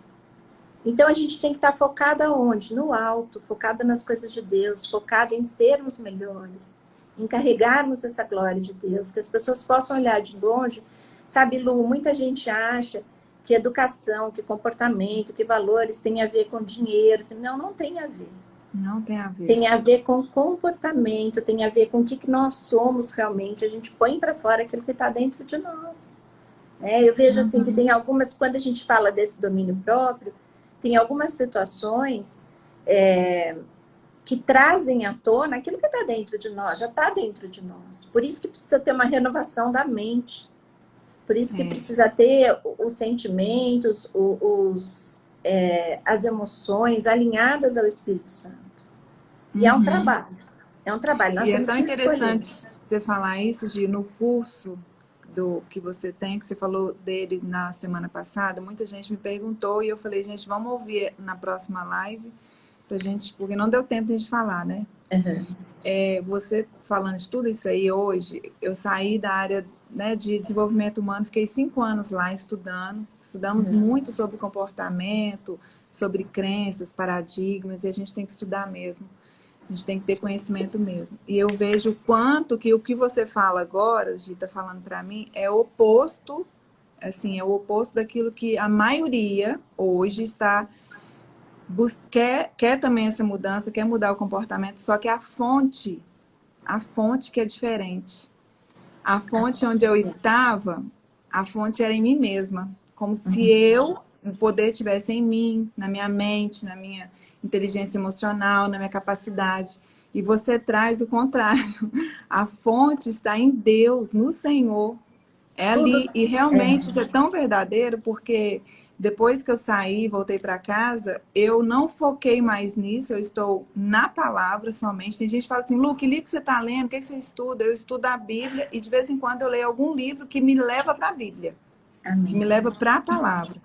S2: Então a gente tem que estar focado aonde? No alto, focado nas coisas de Deus, focado em sermos melhores, em carregarmos essa glória de Deus, que as pessoas possam olhar de longe. Sabe, Lu, muita gente acha que educação, que comportamento, que valores tem a ver com dinheiro. Não, não tem a ver.
S1: Não tem a ver.
S2: Tem a ver com comportamento, tem a ver com o que nós somos realmente. A gente põe para fora aquilo que está dentro de nós. Eu vejo assim que tem algumas, quando a gente fala desse domínio próprio, tem algumas situações que trazem à tona aquilo que está dentro de nós, já está dentro de nós. Por isso que precisa ter uma renovação da mente. Por isso que precisa ter os sentimentos, as emoções alinhadas ao Espírito Santo. E é um trabalho. É um trabalho. Nós temos
S1: tão
S2: que
S1: interessante
S2: escolher.
S1: você falar isso, Gi, no curso que você tem, que você falou dele na semana passada, muita gente me perguntou e eu falei, gente, vamos ouvir na próxima live, pra gente, porque não deu tempo de a gente falar, né? Você falando de tudo isso aí hoje, eu saí da área, né, de desenvolvimento humano, fiquei 5 anos lá estudamos muito sobre comportamento, sobre crenças, paradigmas, e a gente tem que estudar mesmo. A gente tem que ter conhecimento mesmo. E eu vejo o quanto que o que você fala agora, Gi, tá falando para mim, é o oposto, assim, é o oposto daquilo que a maioria hoje está quer também essa mudança, quer mudar o comportamento, só que a fonte que é diferente. A fonte onde eu estava, a fonte era em mim mesma, como se o poder estivesse em mim, na minha mente, na minha inteligência emocional, na minha capacidade. E você traz o contrário. A fonte está em Deus, no Senhor. É ali. E realmente isso é tão verdadeiro, porque depois que eu saí, voltei para casa, eu não foquei mais nisso, eu estou na palavra somente. Tem gente que fala assim, Lu, que livro você está lendo? O que você estuda? Eu estudo a Bíblia e de vez em quando eu leio algum livro que me leva para a Bíblia. Amém. Que me leva para a palavra.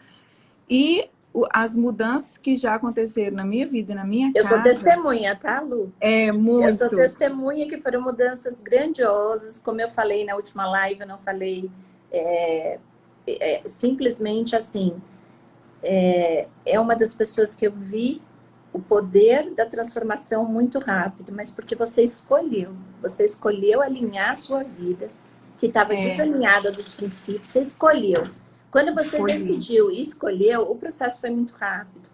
S1: E as mudanças que já aconteceram na minha vida, na minha casa...
S2: Eu sou testemunha, tá, Lu?
S1: Muito.
S2: Eu sou testemunha que foram mudanças grandiosas. Como eu falei na última live, eu não falei simplesmente assim. É uma das pessoas que eu vi o poder da transformação muito rápido, mas porque você escolheu alinhar a sua vida, que estava desalinhada dos princípios, você escolheu. Quando você decidiu e escolheu, o processo foi muito rápido.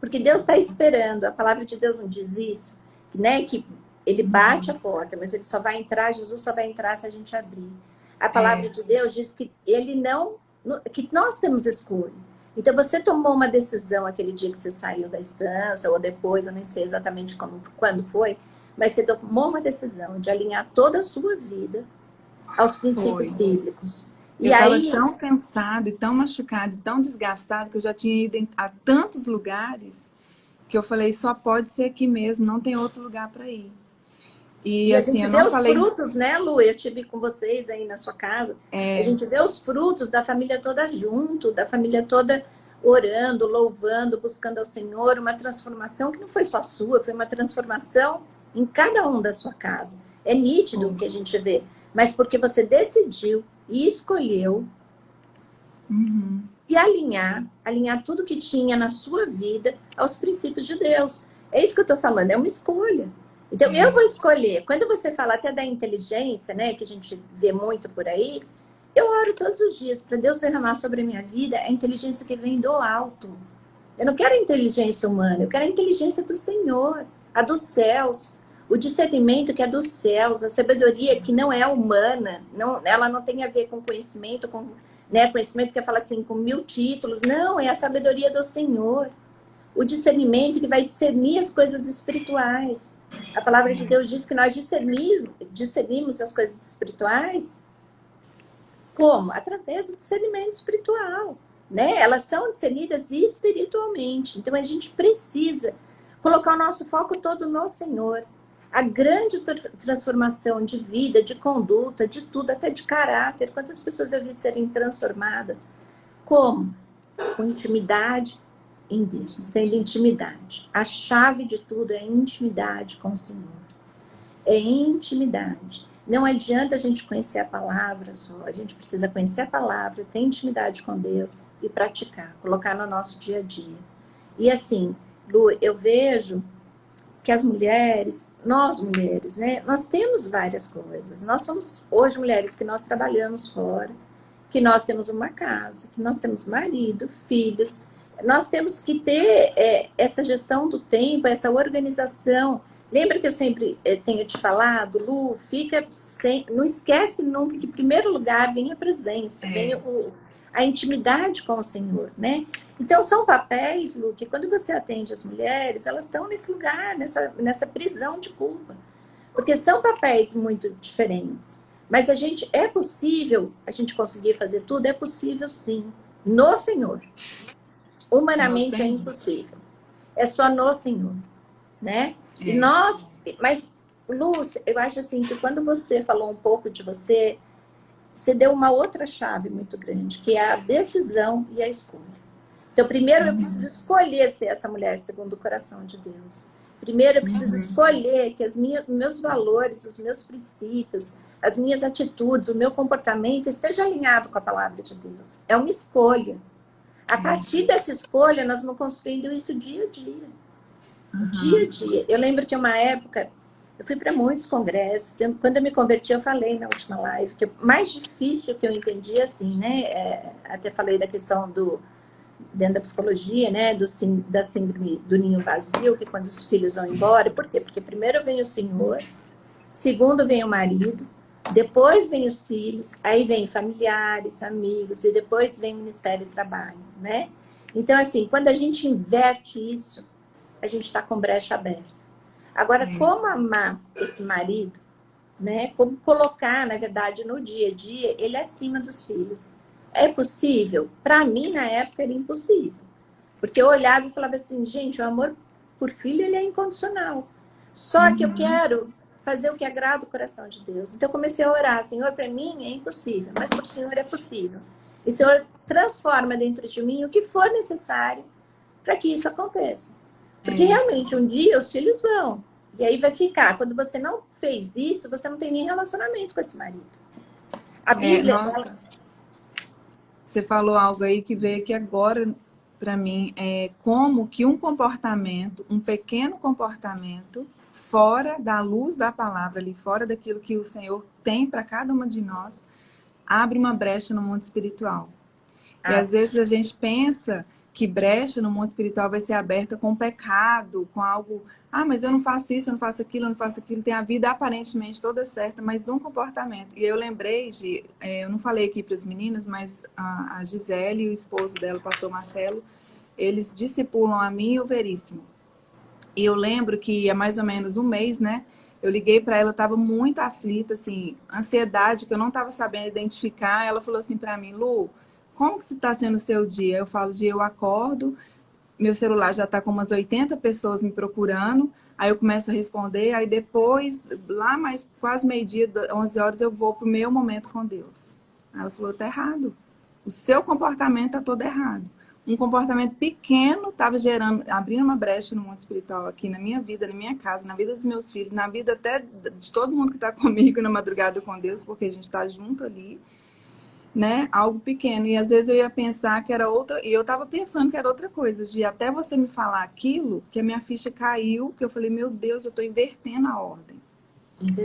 S2: Porque Deus está esperando. A palavra de Deus não diz isso, né? Que ele bate a porta, mas ele só vai entrar, Jesus só vai entrar se a gente abrir. A palavra de Deus diz que ele não, que nós temos escolha. Então, você tomou uma decisão aquele dia que você saiu da estância, ou depois, eu nem sei exatamente quando foi, mas você tomou uma decisão de alinhar toda a sua vida aos princípios bíblicos.
S1: Eu estava tão cansada, e tão machucada, e tão desgastada, que eu já tinha ido a tantos lugares, que eu falei, só pode ser aqui mesmo, não tem outro lugar para ir.
S2: E assim, a gente vê os frutos, né, Lu? Eu tive com vocês aí na sua casa. A gente vê os frutos da família toda junto, da família toda orando, louvando, buscando ao Senhor. Uma transformação que não foi só sua, foi uma transformação em cada um da sua casa. É nítido o que a gente vê. Mas porque você decidiu e escolheu se alinhar tudo que tinha na sua vida aos princípios de Deus. É isso que eu estou falando, é uma escolha. Então, eu vou escolher. Quando você fala até da inteligência, né, que a gente vê muito por aí, eu oro todos os dias para Deus derramar sobre a minha vida a inteligência que vem do alto. Eu não quero a inteligência humana, eu quero a inteligência do Senhor, a dos céus, o discernimento que é dos céus, a sabedoria que não é humana, ela não tem a ver com conhecimento, conhecimento que fala assim, com 1000 títulos. Não, é a sabedoria do Senhor. O discernimento que vai discernir as coisas espirituais. A palavra de Deus diz que nós discernimos as coisas espirituais como? Através do discernimento espiritual, né? Elas são discernidas espiritualmente. Então, a gente precisa colocar o nosso foco todo no Senhor. A grande transformação de vida, de conduta, de tudo, até de caráter. Quantas pessoas eu vi serem transformadas? Como? Com intimidade em Deus, tendo intimidade. A chave de tudo é intimidade com o Senhor. É intimidade. Não adianta a gente conhecer a palavra só. A gente precisa conhecer a palavra, ter intimidade com Deus e praticar, colocar no nosso dia a dia. E assim, Lu, eu vejo que as mulheres, nós mulheres, né, nós temos várias coisas. Nós somos hoje mulheres que nós trabalhamos fora, que nós temos uma casa, que nós temos marido, filhos. Nós temos que ter essa gestão do tempo, essa organização. Lembra que eu sempre tenho te falado, Lu, não esquece nunca que, em primeiro lugar, vem a presença, vem a intimidade com o Senhor, né? Então, são papéis, Lu, que quando você atende as mulheres, elas estão nesse lugar, nessa prisão de culpa. Porque são papéis muito diferentes. Mas é possível a gente conseguir fazer tudo? É possível, sim. No Senhor. Humanamente é impossível. É só no Senhor, né? E mas, Luz, eu acho assim que quando você falou um pouco de você deu uma outra chave muito grande, que é a decisão e a escolha. Então, primeiro eu preciso escolher ser essa mulher segundo o coração de Deus. Primeiro eu preciso escolher que os meus valores, os meus princípios, as minhas atitudes, o meu comportamento esteja alinhado com a palavra de Deus. É uma escolha. A partir dessa escolha, nós vamos construindo isso dia a dia. Dia a dia. Eu lembro que uma época, eu fui para muitos congressos. Quando eu me converti, eu falei na última live, que o mais difícil que eu entendi, assim, né? Até falei da questão dentro da psicologia, né? Da síndrome do ninho vazio, que quando os filhos vão embora. Por quê? Porque primeiro vem o Senhor, segundo vem o marido, depois vem os filhos, aí vem familiares, amigos, e depois vem o Ministério do Trabalho, né? Então, assim, quando a gente inverte isso, a gente está com brecha aberta. Agora, como amar esse marido, né? Como colocar, na verdade, no dia a dia, ele acima dos filhos. É possível? Para mim, na época, era impossível. Porque eu olhava e falava assim, gente, o amor por filho, ele é incondicional. Só que eu quero fazer o que agrada o coração de Deus. Então, eu comecei a orar, Senhor, para mim é impossível, mas para o Senhor é possível. E o Senhor transforma dentro de mim o que for necessário para que isso aconteça. Porque realmente, um dia os filhos vão. E aí vai ficar. Quando você não fez isso, você não tem nem relacionamento com esse marido. A Bíblia...
S1: Você falou algo aí que veio aqui agora para mim. Como que um comportamento, um pequeno comportamento, fora da luz da palavra, ali fora daquilo que o Senhor tem para cada uma de nós, abre uma brecha no mundo espiritual. E às vezes a gente pensa que brecha no mundo espiritual vai ser aberta com pecado, com algo... Ah, mas eu não faço isso, eu não faço aquilo, eu não faço aquilo. Tem a vida aparentemente toda certa, mas um comportamento. E eu lembrei de... eu não falei aqui para as meninas, mas a Gisele e o esposo dela, o pastor Marcelo, eles discipulam a mim e o Veríssimo. E eu lembro que há mais ou menos um mês, né? Eu liguei para ela, estava muito aflita, assim, ansiedade que eu não estava sabendo identificar. Ela falou assim para mim, Lu, como que está sendo o seu dia? Eu falo, dia eu acordo, meu celular já está com umas 80 pessoas me procurando, aí eu começo a responder, aí depois, lá mais quase meio-dia, 11 horas, eu vou para o meu momento com Deus. Ela falou, tá errado. O seu comportamento está todo errado. Um comportamento pequeno estava gerando, abrindo uma brecha no mundo espiritual aqui na minha vida, na minha casa, na vida dos meus filhos, na vida até de todo mundo que está comigo na madrugada com Deus, porque a gente está junto ali, né? Algo pequeno. E às vezes eu ia pensar que era outra, e eu estava pensando que era outra coisa, de até você me falar aquilo, que a minha ficha caiu, que eu falei, meu Deus, eu estou invertendo a ordem.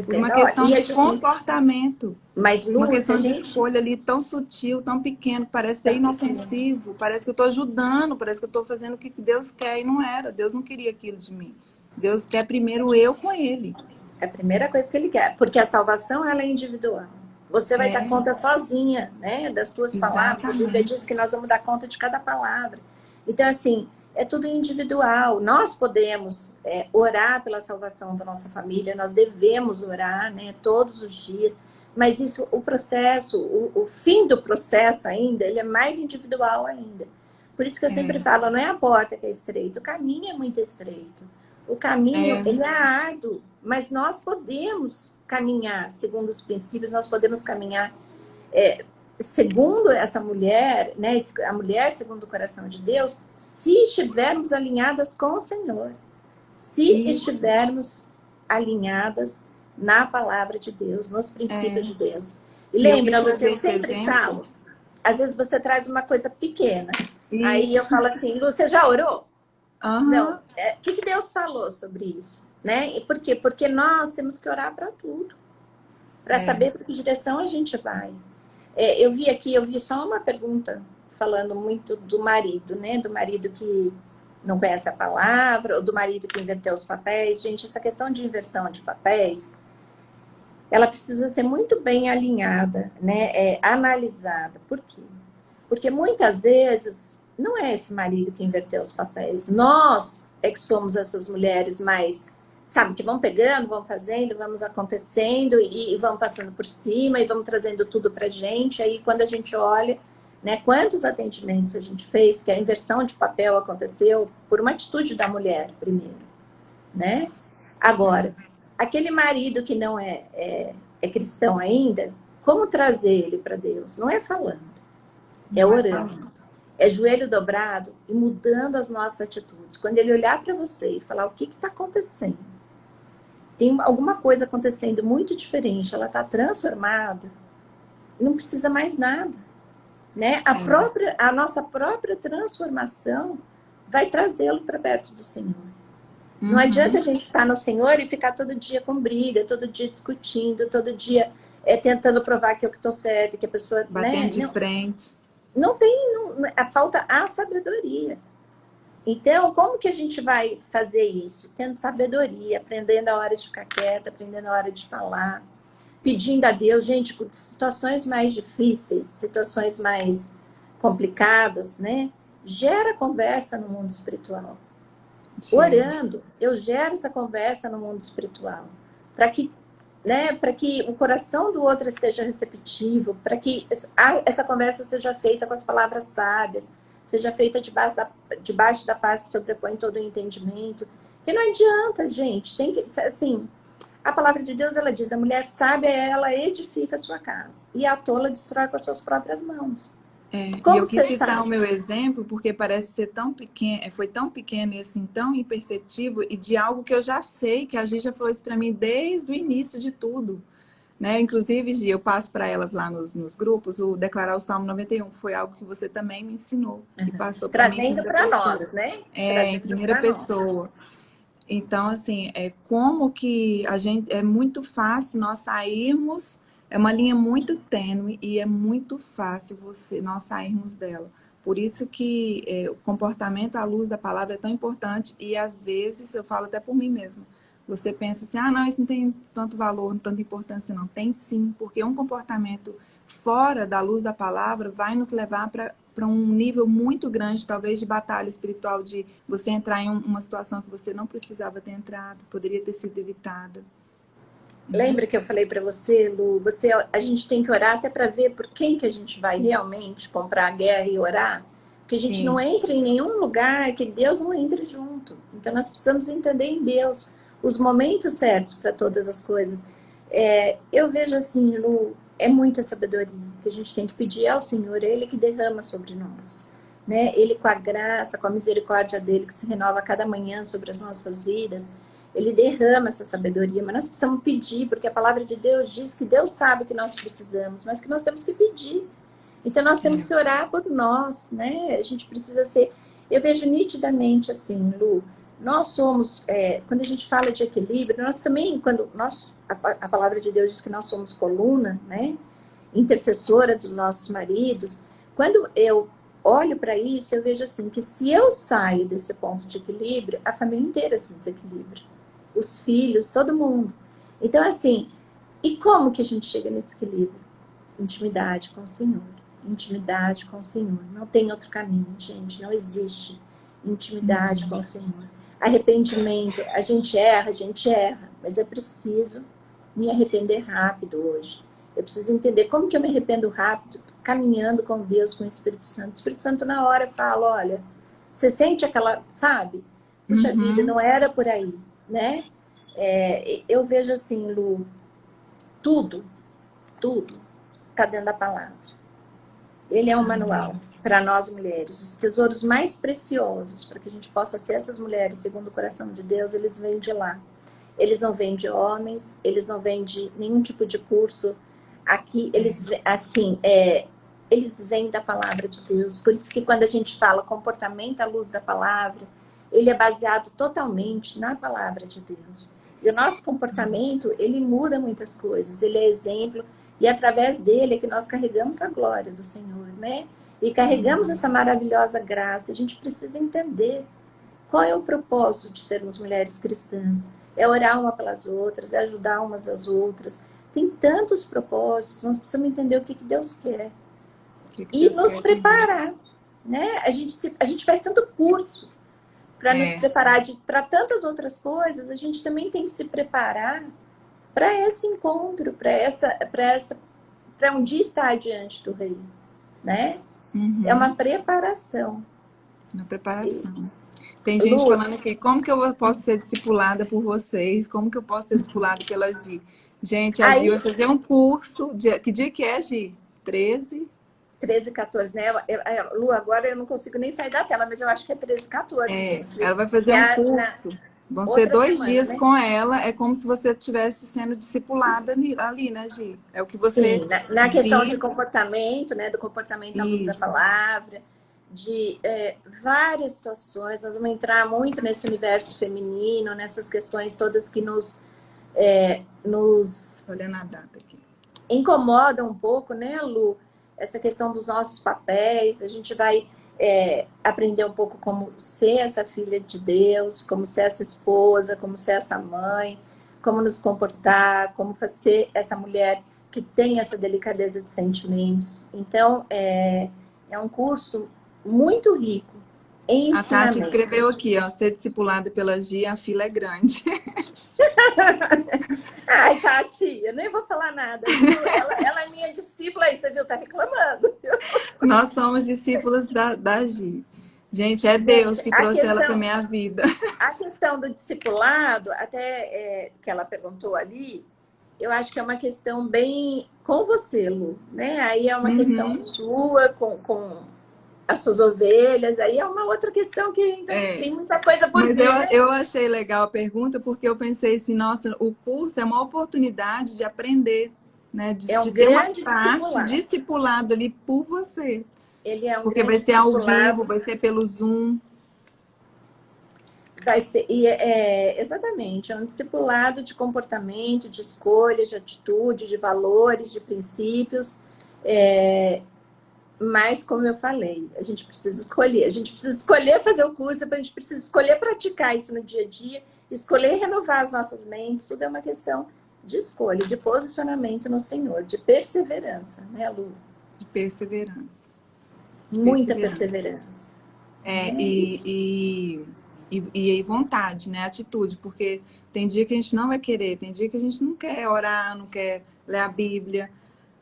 S1: Por uma questão de comportamento.
S2: Mas, Lu,
S1: uma questão de escolha ali tão sutil, tão pequeno, que parece ser inofensivo, parece que eu estou ajudando, parece que eu estou fazendo o que Deus quer, e não era. Deus não queria aquilo de mim. Deus quer primeiro eu com Ele.
S2: É a primeira coisa que Ele quer, porque a salvação ela é individual. Você vai dar conta sozinha, né, das tuas palavras. A Bíblia diz que nós vamos dar conta de cada palavra. Então, assim, é tudo individual. Nós podemos orar pela salvação da nossa família, nós devemos orar, né, todos os dias, mas isso, o processo, o fim do processo ainda, ele é mais individual ainda. Por isso que eu sempre falo, não é a porta que é estreita, o caminho é muito estreito. O caminho, ele é árduo, mas nós podemos caminhar segundo os princípios, nós podemos caminhar segundo essa mulher, né, a mulher segundo o coração de Deus, se estivermos alinhadas com o Senhor, se estivermos alinhadas na palavra de Deus, nos princípios de Deus. E lembra, Lu, que eu sempre falo, às vezes você traz uma coisa pequena, aí eu falo assim, Lu, você já orou? Não, o que Deus falou sobre isso? Né? E por quê? Porque nós temos que orar para tudo, para saber para que direção a gente vai. Eu vi só uma pergunta falando muito do marido, né? Do marido que não conhece a palavra, ou do marido que inverteu os papéis. Gente, essa questão de inversão de papéis, ela precisa ser muito bem alinhada, né? Analisada. Por quê? Porque muitas vezes não é esse marido que inverteu os papéis. Nós é que somos essas mulheres mais, sabe, que vão pegando, vão fazendo, vamos acontecendo e vão passando por cima e vamos trazendo tudo pra gente. Aí quando a gente olha, né, quantos atendimentos a gente fez, que a inversão de papel aconteceu por uma atitude da mulher primeiro, né? Agora, aquele marido que não é cristão ainda, como trazer ele para Deus? Não é falando, é orando. É joelho dobrado e mudando as nossas atitudes. Quando ele olhar para você e falar o que está acontecendo, tem alguma coisa acontecendo muito diferente, ela está transformada, não precisa mais nada. Né? A nossa própria transformação vai trazê-lo para perto do Senhor. Não adianta a gente estar no Senhor e ficar todo dia com briga, todo dia discutindo, todo dia tentando provar que eu estou certa, que a pessoa...
S1: Batendo de frente.
S2: Falta a sabedoria. Então, como que a gente vai fazer isso? Tendo sabedoria, aprendendo a hora de ficar quieta, aprendendo a hora de falar, pedindo a Deus, gente, situações mais difíceis, situações mais complicadas, né? Gera conversa no mundo espiritual. Sim. Orando, eu gero essa conversa no mundo espiritual, para que, né, para que o coração do outro esteja receptivo, para que essa conversa seja feita com as palavras sábias, seja feita debaixo da paz que sobrepõe todo o entendimento. Porque não adianta, gente, tem que, assim, a palavra de Deus, ela diz, a mulher sábia, ela edifica a sua casa, e a tola destrói com as suas próprias mãos.
S1: Como e eu quis citar o meu exemplo, porque parece ser tão pequeno, foi tão pequeno e assim, tão imperceptível, e de algo que eu já sei, que a Gi já falou isso para mim desde o início de tudo. Né? Inclusive, Gi, eu passo para elas lá nos grupos, o declarar o Salmo 91, foi algo que você também me ensinou. E passou para mim.
S2: Trazendo para nós, né?
S1: Em primeira pessoa. Então, assim, como que a gente, é muito fácil nós sairmos, é uma linha muito tênue e é muito fácil nós sairmos dela. Por isso que o comportamento à luz da palavra é tão importante e às vezes, eu falo até por mim mesma, você pensa assim, ah, não, isso não tem tanto valor, tanta importância não. Tem sim, porque um comportamento fora da luz da palavra vai nos levar para um nível muito grande, talvez de batalha espiritual, de você entrar em uma situação que você não precisava ter entrado, poderia ter sido evitada.
S2: Lembra que eu falei para você, Lu, a gente tem que orar até para ver por quem que a gente vai realmente comprar a guerra e orar? Porque a gente não entra em nenhum lugar que Deus não entre junto. Então nós precisamos entender em Deus os momentos certos para todas as coisas. Eu vejo assim, Lu, é muita sabedoria que a gente tem que pedir ao Senhor, Ele que derrama sobre nós. Né? Ele com a graça, com a misericórdia dele que se renova a cada manhã sobre as nossas vidas, ele derrama essa sabedoria, mas nós precisamos pedir, porque a palavra de Deus diz que Deus sabe que nós precisamos, mas que nós temos que pedir. Então nós temos que orar por nós, né? A gente precisa ser... Eu vejo nitidamente assim, Lu, nós somos, quando a gente fala de equilíbrio, nós também, a palavra de Deus diz que nós somos coluna, né? Intercessora dos nossos maridos. Quando eu olho para isso, eu vejo assim, que se eu saio desse ponto de equilíbrio, a família inteira se desequilibra. Os filhos, todo mundo. Então, assim, e como que a gente chega nesse equilíbrio? Intimidade com o Senhor. Intimidade com o Senhor. Não tem outro caminho, gente. Não existe intimidade com o Senhor. Arrependimento. A gente erra, mas é preciso me arrepender rápido hoje. Eu preciso entender como que eu me arrependo rápido, caminhando com Deus, com o Espírito Santo. O Espírito Santo na hora fala, olha, você sente aquela, sabe? Puxa vida, não era por aí, né? Eu vejo assim, Lu, tudo está dentro da palavra. Ele é um manual para nós mulheres. Os tesouros mais preciosos para que a gente possa ser essas mulheres segundo o coração de Deus, eles vêm de lá. Eles não vêm de homens, eles não vêm de nenhum tipo de curso. Aqui, eles, assim, eles vêm da palavra de Deus. Por isso que quando a gente fala comportamento à luz da palavra, ele é baseado totalmente na palavra de Deus. E o nosso comportamento, ele muda muitas coisas. Ele é exemplo. E através dele é que nós carregamos a glória do Senhor, né? E carregamos essa maravilhosa graça. A gente precisa entender qual é o propósito de sermos mulheres cristãs. É orar uma pelas outras, é ajudar umas às outras. Tem tantos propósitos, nós precisamos entender o que Deus quer. E nos preparar, né? A gente faz tanto curso para nos preparar para tantas outras coisas, a gente também tem que se preparar para esse encontro, para um dia estar diante do Rei, né? É uma preparação.
S1: Uma preparação. Tem gente falando aqui, como que eu posso ser discipulada por vocês? Como que eu posso ser discipulada pela Gi? Gente, a Gi vai fazer um curso. Que dia que é, Gi? 13?
S2: 13, 14, né? Lu, agora eu não consigo nem sair da tela, mas eu acho que é 13, 14.
S1: Ela vai fazer um curso. Vão ser 2 dias, né? Com ela. É como se você estivesse sendo discipulada ali, né, Gi? É o que você...
S2: Sim, na questão de comportamento, né? Do comportamento à luz da palavra, de várias situações. Nós vamos entrar muito nesse universo feminino, nessas questões todas que nos
S1: olhando a data aqui,
S2: incomodam um pouco, né, Lu? Essa questão dos nossos papéis. A gente vai aprender um pouco como ser essa filha de Deus, como ser essa esposa, como ser essa mãe, como nos comportar, como ser essa mulher que tem essa delicadeza de sentimentos. Então, é um curso muito rico em ensinamentos.
S1: A Tati escreveu aqui, ó, ser discipulada pela Gi, a fila é grande.
S2: Ai, Tati, eu nem vou falar nada. Ela é minha discípula aí, você viu? Tá reclamando.
S1: Nós somos discípulos da Gi. Gente, Deus que trouxe ela para minha vida.
S2: A questão do discipulado, até que ela perguntou ali, eu acho que é uma questão bem com você, Lu, né? Aí é uma questão sua, com as suas ovelhas, aí é uma outra questão que ainda tem muita coisa por vir.
S1: Mas eu achei legal a pergunta, porque eu pensei assim, nossa, o curso é uma oportunidade de aprender, né? De ter uma parte discipulado ali por você.
S2: Ele é um
S1: porque vai ser ao vivo, vai ser pelo Zoom.
S2: Vai ser, exatamente, é um discipulado de comportamento, de escolhas, de atitude, de valores, de princípios. Mas, como eu falei, a gente precisa escolher. A gente precisa escolher fazer o curso, a gente precisa escolher praticar isso no dia a dia, escolher renovar as nossas mentes. Tudo é uma questão de escolha, de posicionamento no Senhor, de perseverança, né, Lu?
S1: De perseverança.
S2: Muita perseverança.
S1: E vontade, né? Atitude, porque tem dia que a gente não vai querer, tem dia que a gente não quer orar, não quer ler a Bíblia.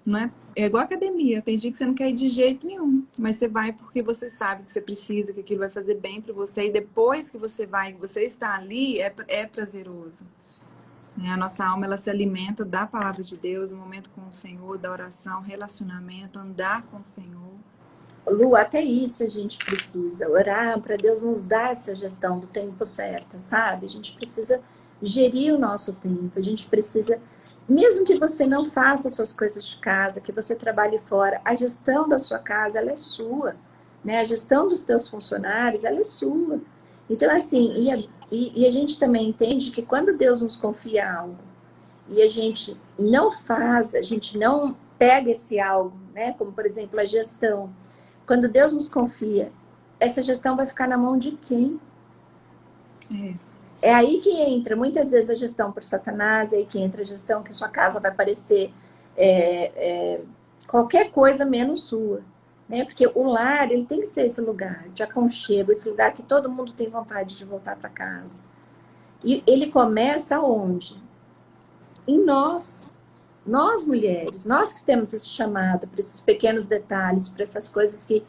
S1: Não é, é igual academia, tem dia que você não quer ir de jeito nenhum, mas você vai porque você sabe que você precisa, que aquilo vai fazer bem para você, e depois que você vai, você está ali, é prazeroso. Né? A nossa alma, ela se alimenta da palavra de Deus, o momento com o Senhor, da oração, relacionamento, andar com o Senhor.
S2: Lu, até isso a gente precisa orar para Deus nos dar essa gestão do tempo certo, sabe? A gente precisa gerir o nosso tempo, a gente precisa, mesmo que você não faça suas coisas de casa, que você trabalhe fora, a gestão da sua casa, ela é sua, né? A gestão dos teus funcionários, ela é sua. Então, assim, e a gente também entende que quando Deus nos confia algo e a gente não faz, a gente não pega esse algo, né? Como, por exemplo, a gestão. Quando Deus nos confia, essa gestão vai ficar na mão de quem? É aí que entra, muitas vezes, a gestão por Satanás, é aí que entra a gestão que sua casa vai parecer qualquer coisa menos sua. Né? Porque o lar, ele tem que ser esse lugar de aconchego, esse lugar que todo mundo tem vontade de voltar para casa. E ele começa onde? Em nós. Nós, mulheres, nós que temos esse chamado para esses pequenos detalhes, para essas coisas que,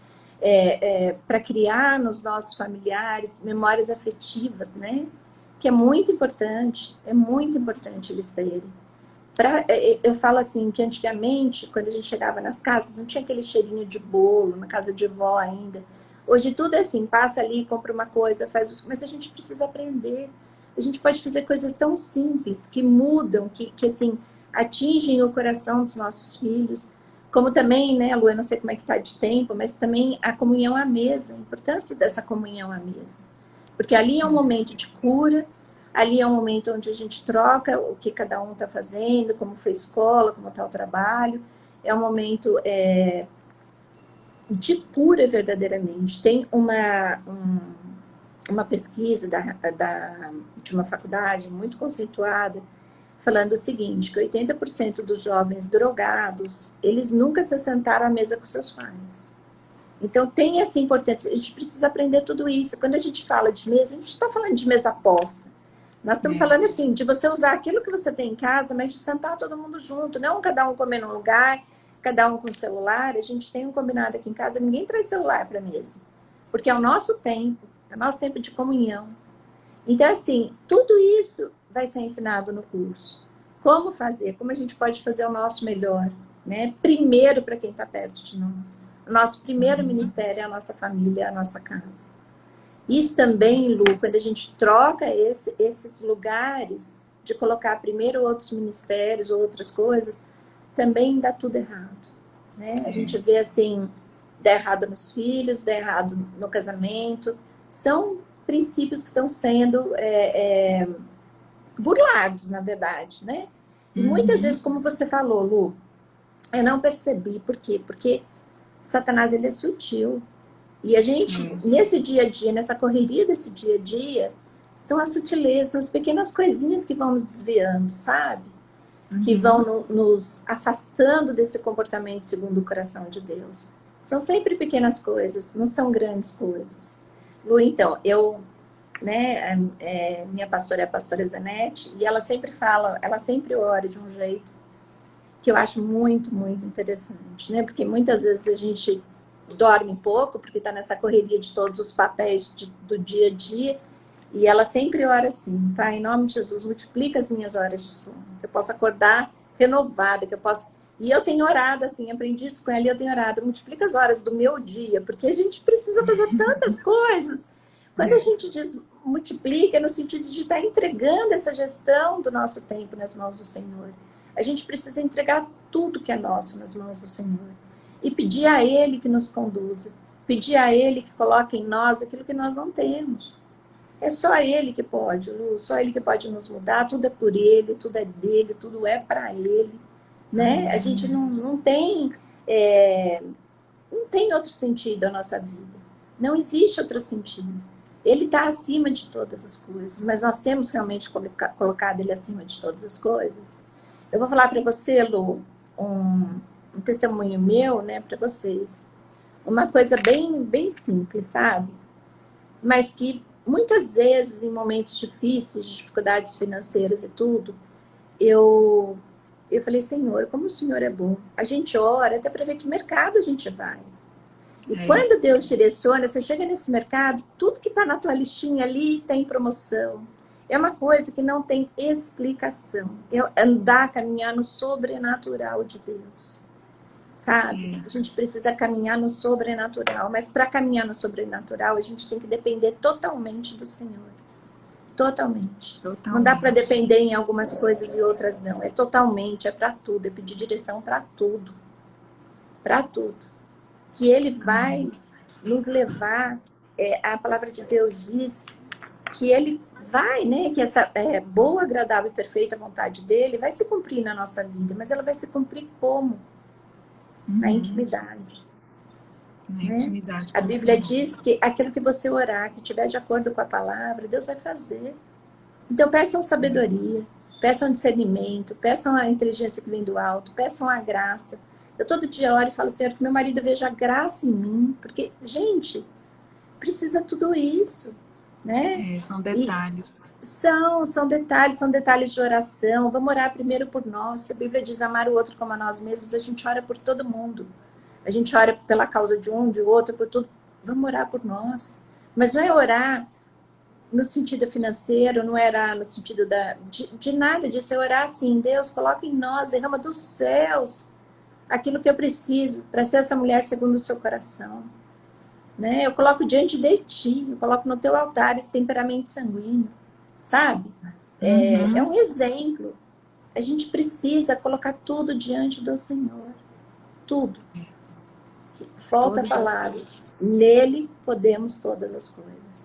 S2: para criar nos nossos familiares memórias afetivas, né? Que é muito importante eles terem. Eu falo assim, que antigamente, quando a gente chegava nas casas, não tinha aquele cheirinho de bolo, na casa de vó ainda. Hoje tudo é assim, passa ali, compra uma coisa, faz isso, mas a gente precisa aprender. A gente pode fazer coisas tão simples, que mudam, que assim, atingem o coração dos nossos filhos, como também, né, Lu, eu não sei como é que está de tempo, mas também a comunhão à mesa, a importância dessa comunhão à mesa. Porque ali é um momento de cura, ali é um momento onde a gente troca o que cada um está fazendo, como foi a escola, como está o trabalho, é um momento de cura verdadeiramente. Tem uma pesquisa de uma faculdade muito conceituada, falando o seguinte, que 80% dos jovens drogados, eles nunca se sentaram à mesa com seus pais. Então, tem essa importância, a gente precisa aprender tudo isso. Quando a gente fala de mesa, a gente está falando de mesa posta. Nós estamos falando assim, de você usar aquilo que você tem em casa, mas de sentar todo mundo junto, não cada um comer num lugar, cada um com o celular. A gente tem um combinado aqui em casa, ninguém traz celular para a mesa, porque é o nosso tempo de comunhão. Então, assim, tudo isso vai ser ensinado no curso. Como fazer, como a gente pode fazer o nosso melhor, né? Primeiro para quem está perto de nós. O nosso primeiro ministério é a nossa família, é a nossa casa. Isso também, Lu, quando a gente troca esses lugares de colocar primeiro outros ministérios, outras coisas, também dá tudo errado, né? A gente vê assim, dá errado nos filhos, dá errado no casamento. São princípios que estão sendo burlados, na verdade, né? E muitas vezes, como você falou, Lu, eu não percebi. Por quê? Porque Satanás, ele é sutil. E a gente, nesse dia a dia, nessa correria desse dia a dia, são as sutilezas, são as pequenas coisinhas que vão nos desviando, sabe? Que vão nos afastando desse comportamento segundo o coração de Deus. São sempre pequenas coisas, não são grandes coisas. Lu, então, minha pastora é a pastora Zanete, e ela sempre fala, ela sempre ora de um jeito que eu acho muito, muito interessante, né? Porque muitas vezes a gente dorme pouco, porque está nessa correria de todos os papéis do dia a dia, e ela sempre ora assim, Pai, em nome de Jesus, multiplica as minhas horas de sono, que eu possa acordar renovada, que eu possa... E eu tenho orado assim, aprendi isso com ela, e eu tenho orado, multiplica as horas do meu dia, porque a gente precisa fazer tantas coisas. Quando a gente diz multiplica, é no sentido de estar entregando essa gestão do nosso tempo nas mãos do Senhor. A gente precisa entregar tudo que é nosso nas mãos do Senhor. E pedir a Ele que nos conduza. Pedir a Ele que coloque em nós aquilo que nós não temos. É só Ele que pode, Lu. Só Ele que pode nos mudar. Tudo é por Ele, tudo é dele, tudo é para Ele. Né? A gente não tem não tem outro sentido a nossa vida. Não existe outro sentido. Ele está acima de todas as coisas, mas nós temos realmente colocado ele acima de todas as coisas. Eu vou falar para você, Lu, um testemunho meu, né, para vocês. Uma coisa bem, bem simples, sabe? Mas que muitas vezes, em momentos difíceis, de dificuldades financeiras e tudo, eu falei, Senhor, como o Senhor é bom. A gente ora até para ver que mercado a gente vai. E quando Deus direciona, você chega nesse mercado, tudo que está na tua listinha ali tem promoção. É uma coisa que não tem explicação. É andar, caminhar no sobrenatural de Deus. Sabe? A gente precisa caminhar no sobrenatural. Mas para caminhar no sobrenatural, a gente tem que depender totalmente do Senhor. Totalmente. Não dá para depender em algumas coisas e outras não. É totalmente, é para tudo. É pedir direção para tudo. Para tudo. Que Ele vai nos levar, a palavra de Deus diz que Ele vai, né, que essa boa, agradável e perfeita vontade dEle vai se cumprir na nossa vida, mas ela vai se cumprir como? Na intimidade.
S1: Na
S2: né?
S1: intimidade.
S2: A Bíblia diz que aquilo que você orar, que tiver de acordo com a palavra, Deus vai fazer. Então peçam sabedoria, peçam discernimento, peçam a inteligência que vem do alto, peçam a graça. Eu todo dia oro e falo, Senhor, que meu marido veja a graça em mim, porque, gente, precisa tudo isso, né?
S1: São detalhes.
S2: São detalhes de oração. Vamos orar primeiro por nós. Se a Bíblia diz amar o outro como a nós mesmos, a gente ora por todo mundo. A gente ora pela causa de um, de outro, por tudo. Vamos orar por nós. Mas não é orar no sentido financeiro, não é orar no sentido de nada disso. É orar assim, Deus, coloca em nós, derrama dos céus aquilo que eu preciso para ser essa mulher segundo o seu coração. Né? Eu coloco diante de ti, eu coloco no teu altar esse temperamento sanguíneo, sabe? É um exemplo. A gente precisa colocar tudo diante do Senhor. Tudo. Falta falar, nele podemos todas as coisas.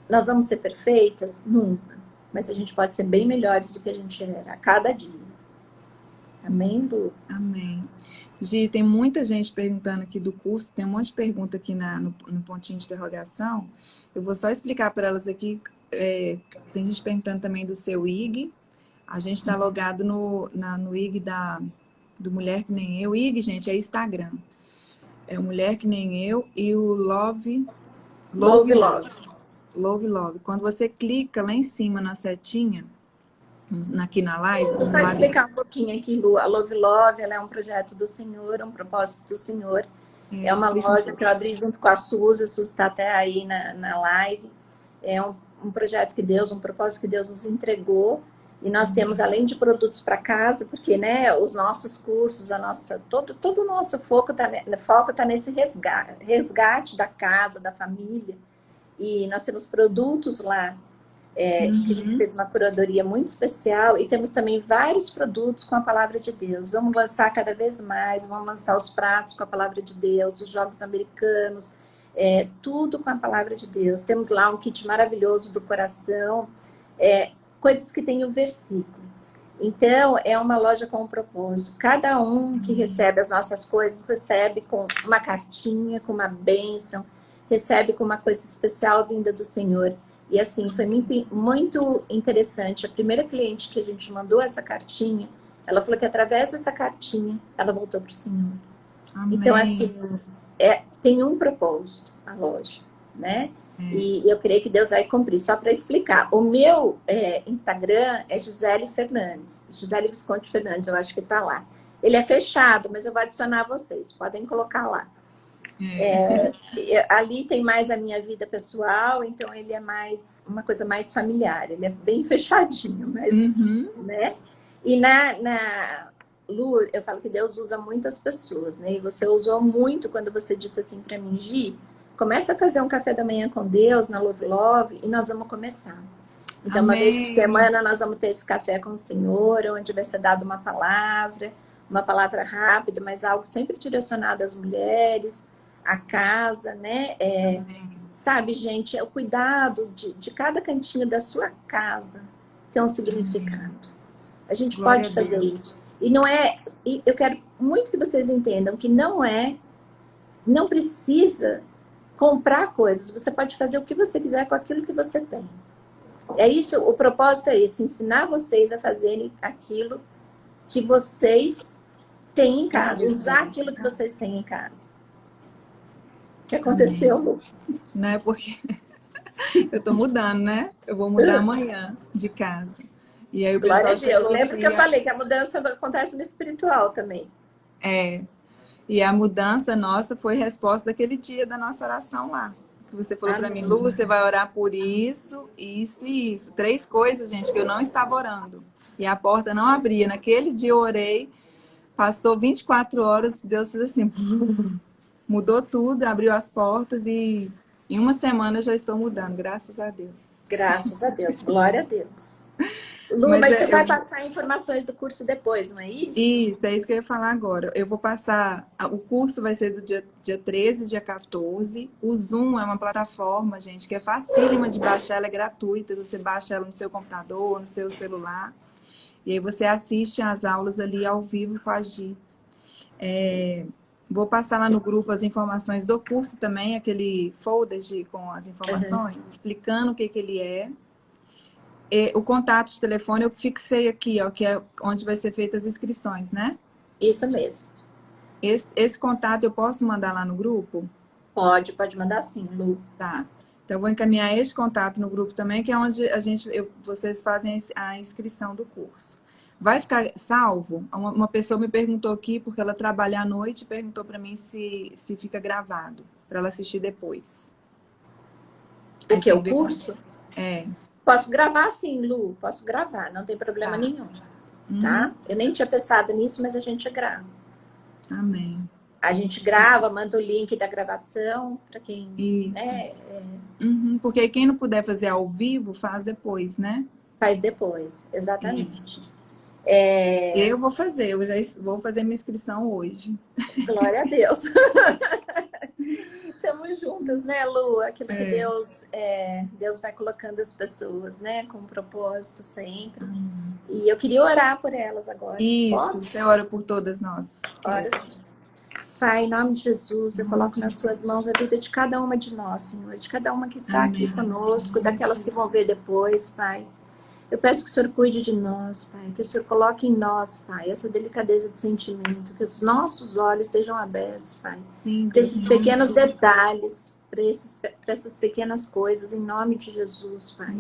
S2: Nós vamos ser perfeitas? Nunca. Mas a gente pode ser bem melhores do que a gente era a cada dia. Amém, Lu?
S1: Amém. Gi, tem muita gente perguntando aqui do curso, tem um monte de pergunta aqui no pontinho de interrogação. Eu vou só explicar para elas aqui. Tem gente perguntando também do seu IG. A gente está logado no IG do Mulher Que Nem Eu. IG, gente, é Instagram. É o Mulher Que Nem Eu e o Love. Quando você clica lá em cima na setinha, aqui na live.
S2: Vou só explicar um pouquinho aqui, Lu. A Love, ela é um projeto do Senhor, um propósito do Senhor. É uma loja que eu abri junto com a Suzy. A Suzy está até aí na live. É um projeto que Deus, um propósito que Deus nos entregou. E nós temos, além de produtos para casa, porque, né, os nossos cursos, todo o nosso foco tá nesse resgate da casa, da família. E nós temos produtos lá, que a gente fez uma curadoria muito especial, e temos também vários produtos com a palavra de Deus. Vamos lançar cada vez mais, vamos lançar os pratos com a palavra de Deus, os jogos americanos, tudo com a palavra de Deus. Temos lá um kit maravilhoso do coração, coisas que tem o versículo. Então, é uma loja com um propósito. Cada um que recebe as nossas coisas, recebe com uma cartinha, com uma bênção, recebe com uma coisa especial vinda do Senhor. E assim, foi muito, muito interessante. A primeira cliente que a gente mandou essa cartinha, ela falou que através dessa cartinha, ela voltou para o Senhor. Amém. Então, assim, tem um propósito a loja, né? E eu creio que Deus vai cumprir. Só para explicar, o meu Instagram é Gisele Fernandes, Gisele Visconti Fernandes, eu acho que está lá. Ele é fechado, mas eu vou adicionar vocês, podem colocar lá. Ali tem mais a minha vida pessoal, então ele é mais uma coisa mais familiar, ele é bem fechadinho, mas, né? E Lu, eu falo que Deus usa muito as pessoas, né? E você usou muito quando você disse assim para mim, Gi, começa a fazer um café da manhã com Deus na Love e nós vamos começar. Então, Amém. Uma vez por semana nós vamos ter esse café com o Senhor, onde vai ser dada uma palavra rápida, mas algo sempre direcionado às mulheres, à casa, né? Sabe, gente, é o cuidado de cada cantinho da sua casa tem um significado. A gente Glória pode fazer isso. E não é... Eu quero muito que vocês entendam que não é não precisa comprar coisas. Você pode fazer o que você quiser com aquilo que você tem. É isso, o propósito é esse, ensinar vocês a fazerem aquilo que vocês têm em casa, usar aquilo que vocês têm em casa. O que aconteceu, Lu?
S1: Não é porque eu tô mudando, né? Eu vou mudar amanhã de casa. E aí o
S2: Glória
S1: pessoal
S2: a Deus.
S1: chegou
S2: Lembra
S1: aqui,
S2: que eu falei que a mudança acontece no espiritual também.
S1: E a mudança nossa foi resposta daquele dia da nossa oração lá. Que você falou para mim, Lu, você vai orar por isso, isso e isso. 3 coisas, gente, que eu não estava orando. E a porta não abria. Naquele dia eu orei, passou 24 horas, Deus fez assim, mudou tudo, abriu as portas e em uma semana eu já estou mudando, graças a Deus.
S2: Graças a Deus, glória a Deus. Lu, mas você vai passar informações do curso depois, não é isso?
S1: Isso, é isso que eu ia falar agora. Eu vou passar, o curso vai ser do dia 13, dia 14. O Zoom é uma plataforma, gente, que é facílima de baixar, ela é gratuita. Você baixa ela no seu computador, no seu celular. E aí você assiste às aulas ali ao vivo com a Gi. Vou passar lá no grupo as informações do curso também, aquele folder com as informações, explicando o que ele é. O contato de telefone eu fixei aqui, ó, que é onde vai ser feitas as inscrições, né?
S2: Isso mesmo.
S1: Esse contato eu posso mandar lá no grupo?
S2: Pode mandar sim, Lu.
S1: Tá. Então eu vou encaminhar esse contato no grupo também, que é onde vocês fazem a inscrição do curso. Vai ficar salvo? Uma pessoa me perguntou aqui, porque ela trabalha à noite, perguntou para mim se fica gravado, para ela assistir depois.
S2: O que? O curso?
S1: É.
S2: Posso gravar sim, Lu. Posso gravar, não tem problema nenhum. Tá? Eu nem tinha pensado nisso, mas a gente grava.
S1: Amém.
S2: A gente grava, manda o link da gravação para quem...
S1: Isso. Porque quem não puder fazer ao vivo, faz depois, né?
S2: Faz depois, exatamente.
S1: Isso. Eu vou fazer, eu já vou fazer minha inscrição hoje.
S2: Glória a Deus. Estamos juntas, né, Lu? Aquilo que Deus vai colocando as pessoas, né? Com um propósito sempre. E eu queria orar por elas agora.
S1: Isso,
S2: Posso?
S1: você ora por todas nós.
S2: Ora sim. Pai, em nome de Jesus, eu coloco nas tuas mãos a vida de cada uma de nós, Senhor. De cada uma que está aqui conosco, daquelas que vão ver depois, Pai. Eu peço que o Senhor cuide de nós, Pai. Que o Senhor coloque em nós, Pai, essa delicadeza de sentimento. Que os nossos olhos sejam abertos, Pai. Para esses pequenos detalhes, para essas pequenas coisas, em nome de Jesus, Pai.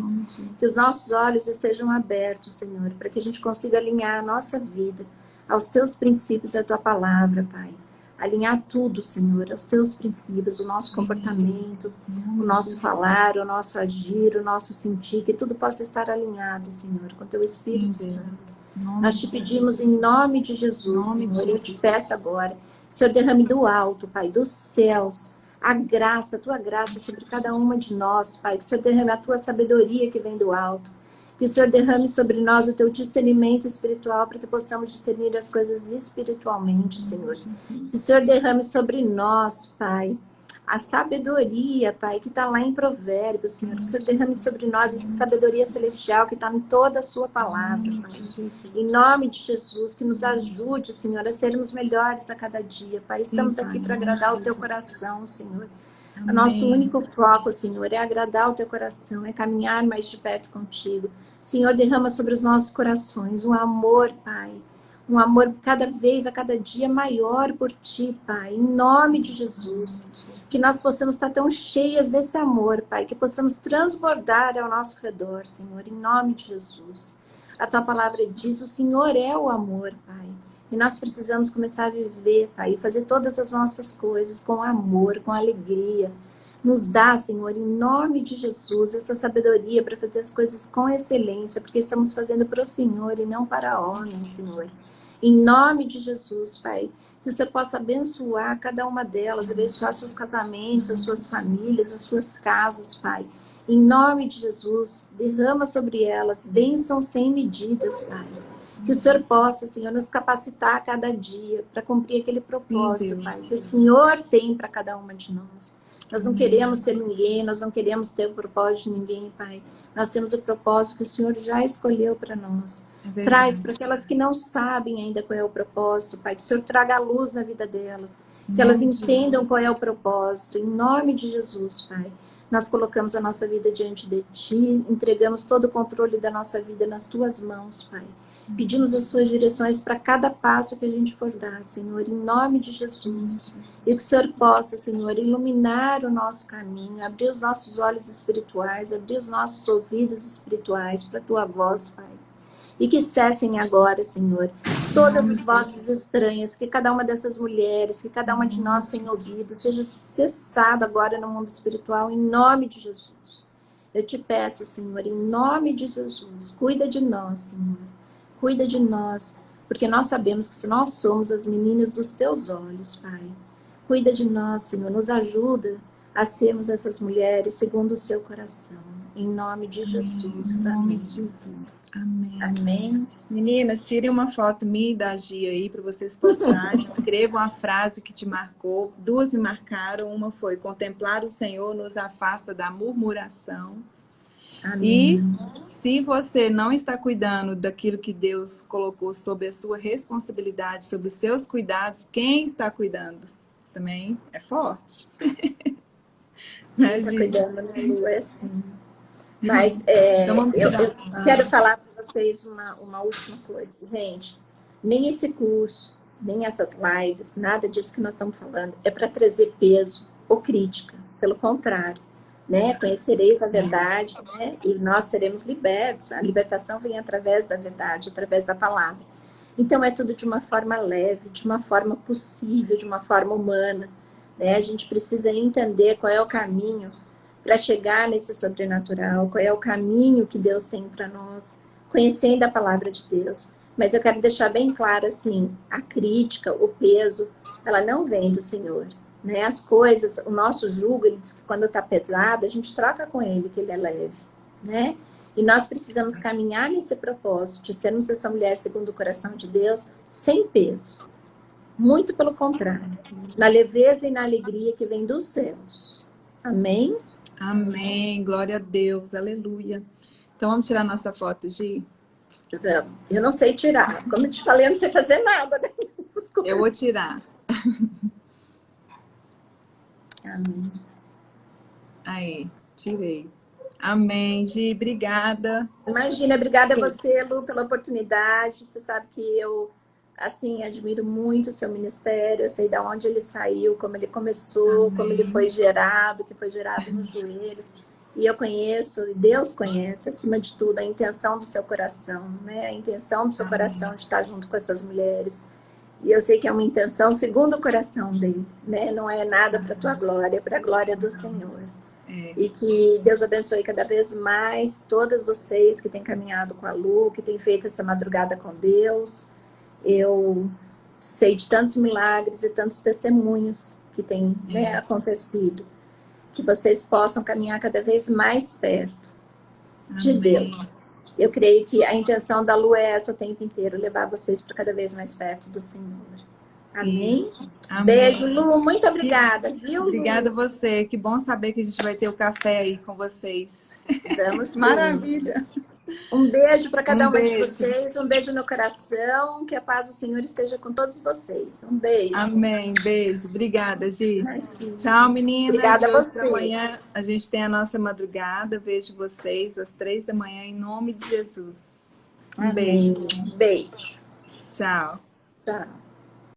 S2: Que os nossos olhos estejam abertos, Senhor, para que a gente consiga alinhar a nossa vida aos teus princípios e à tua palavra, Pai. Alinhar tudo, Senhor, aos teus princípios, o nosso comportamento, o nosso falar, o nosso agir, o nosso sentir, que tudo possa estar alinhado, Senhor, com teu Espírito Santo. Nós te pedimos em nome de Jesus, Senhor, eu te peço agora, Senhor, derrame do alto, Pai, dos céus, a graça, a tua graça sobre cada uma de nós, Pai, que o Senhor derrame a tua sabedoria que vem do alto. Que o Senhor derrame sobre nós o teu discernimento espiritual para que possamos discernir as coisas espiritualmente, Senhor. Que o Senhor derrame sobre nós, Pai, a sabedoria, Pai, que está lá em Provérbios, Senhor. Que o Senhor derrame sobre nós essa sabedoria celestial que está em toda a sua palavra, Pai. Em nome de Jesus, que nos ajude, Senhor, a sermos melhores a cada dia, Pai. Estamos aqui para agradar o teu coração, Senhor. O nosso único foco, Senhor, é agradar o teu coração, é caminhar mais de perto contigo. Senhor, derrama sobre os nossos corações um amor, Pai. Um amor cada vez, a cada dia maior por ti, Pai. Em nome de Jesus. Que nós possamos estar tão cheias desse amor, Pai. Que possamos transbordar ao nosso redor, Senhor. Em nome de Jesus. A tua palavra diz, o Senhor é o amor, Pai. E nós precisamos começar a viver, Pai, e fazer todas as nossas coisas com amor, com alegria. Nos dá, Senhor, em nome de Jesus, essa sabedoria para fazer as coisas com excelência, porque estamos fazendo para o Senhor e não para homens, Senhor. Em nome de Jesus, Pai, que o Senhor possa abençoar cada uma delas, abençoar seus casamentos, as suas famílias, as suas casas, Pai. Em nome de Jesus, derrama sobre elas bênçãos sem medidas, Pai. Que o Senhor possa, Senhor, nos capacitar a cada dia para cumprir aquele propósito, Pai, que o Senhor tem para cada uma de nós. Nós não queremos ser ninguém, nós não queremos ter o propósito de ninguém, Pai. Nós temos o propósito que o Senhor já escolheu para nós. Traz para aquelas que não sabem ainda qual é o propósito, Pai, que o Senhor traga a luz na vida delas, que elas entendam qual é o propósito. Em nome de Jesus, Pai. Nós colocamos a nossa vida diante de Ti, entregamos todo o controle da nossa vida nas Tuas mãos, Pai. Pedimos as Suas direções para cada passo que a gente for dar, Senhor, em nome de Jesus. E que o Senhor possa, Senhor, iluminar o nosso caminho, abrir os nossos olhos espirituais, abrir os nossos ouvidos espirituais para a Tua voz, Pai. E que cessem agora, Senhor, todas as vozes estranhas, que cada uma dessas mulheres, que cada uma de nós tenha ouvido, seja cessado agora no mundo espiritual, em nome de Jesus. Eu te peço, Senhor, em nome de Jesus, cuida de nós, Senhor. Cuida de nós, porque nós sabemos que nós somos as meninas dos Teus olhos, Pai. Cuida de nós, Senhor, nos ajuda a sermos essas mulheres segundo o Seu coração. Em nome de Jesus.
S1: Em nome
S2: Amém.
S1: de Jesus. Amém.
S2: Amém.
S1: Meninas, tirem uma foto minha e da Gia aí para vocês postarem. Escrevam a frase que te marcou. 2 me marcaram. Uma foi: contemplar o Senhor nos afasta da murmuração.
S2: Amém.
S1: E se você não está cuidando daquilo que Deus colocou sob a sua responsabilidade, sobre os seus cuidados, quem está cuidando? Isso também é forte.
S2: Quem está cuidando, né, Lu? É assim. Mas
S1: Então,
S2: eu quero falar para vocês uma última coisa. Gente, nem esse curso, nem essas lives, nada disso que nós estamos falando, é para trazer peso ou crítica. Pelo contrário. Né? Conhecereis a verdade, né? E nós seremos libertos. A libertação vem através da verdade, através da palavra. Então é tudo de uma forma leve, de uma forma possível, de uma forma humana, né? A gente precisa entender qual é o caminho para chegar nesse sobrenatural, qual é o caminho que Deus tem para nós, conhecendo a palavra de Deus. Mas eu quero deixar bem claro assim, a crítica, o peso, ela não vem do Senhor. Né, as coisas, o nosso jugo, ele diz que quando está pesado, a gente troca com ele, que ele é leve, né? E nós precisamos caminhar nesse propósito de sermos essa mulher segundo o coração de Deus, sem peso. Muito pelo contrário, na leveza e na alegria que vem dos céus. Amém?
S1: Amém, glória a Deus, aleluia. Então vamos tirar nossa foto, Gi?
S2: Vamos. Eu não sei tirar, como eu te falei, eu não sei fazer nada, né?
S1: Eu vou tirar.
S2: Amém.
S1: Aí, tirei. Amém, Gi, obrigada.
S2: Imagina, obrigada a você, Lu, pela oportunidade. Você sabe que eu, assim, admiro muito o seu ministério. Eu sei de onde ele saiu, como ele começou, Amém. Como ele foi gerado, que foi gerado nos joelhos. E eu conheço, e Deus conhece, acima de tudo, a intenção do seu coração, né? A intenção do seu Amém. Coração de estar junto com essas mulheres. E eu sei que é uma intenção segundo o coração dele, né? Não é nada para a tua glória, é para a glória do Senhor. E que Deus abençoe cada vez mais todas vocês que têm caminhado com a Lu, que têm feito essa madrugada com Deus. Eu sei de tantos milagres e tantos testemunhos que têm acontecido. Que vocês possam caminhar cada vez mais perto de Deus. Eu creio que a intenção da Lu é essa o tempo inteiro, levar vocês para cada vez mais perto do Senhor. Amém? Amém? Beijo, Lu. Muito obrigada, viu, Lu?
S1: Obrigada a você. Que bom saber que a gente vai ter o café aí com vocês.
S2: Vamos sim.
S1: Maravilha.
S2: Um beijo para cada uma de vocês. Um beijo no coração. Que a paz do Senhor esteja com todos vocês. Um beijo.
S1: Amém. Beijo. Obrigada, Gi. Tchau, meninas.
S2: Obrigada a você.
S1: Amanhã a gente tem a nossa madrugada. Vejo vocês às 3 da manhã, em nome de Jesus. Um beijo.
S2: Beijo.
S1: Tchau.
S2: Tchau.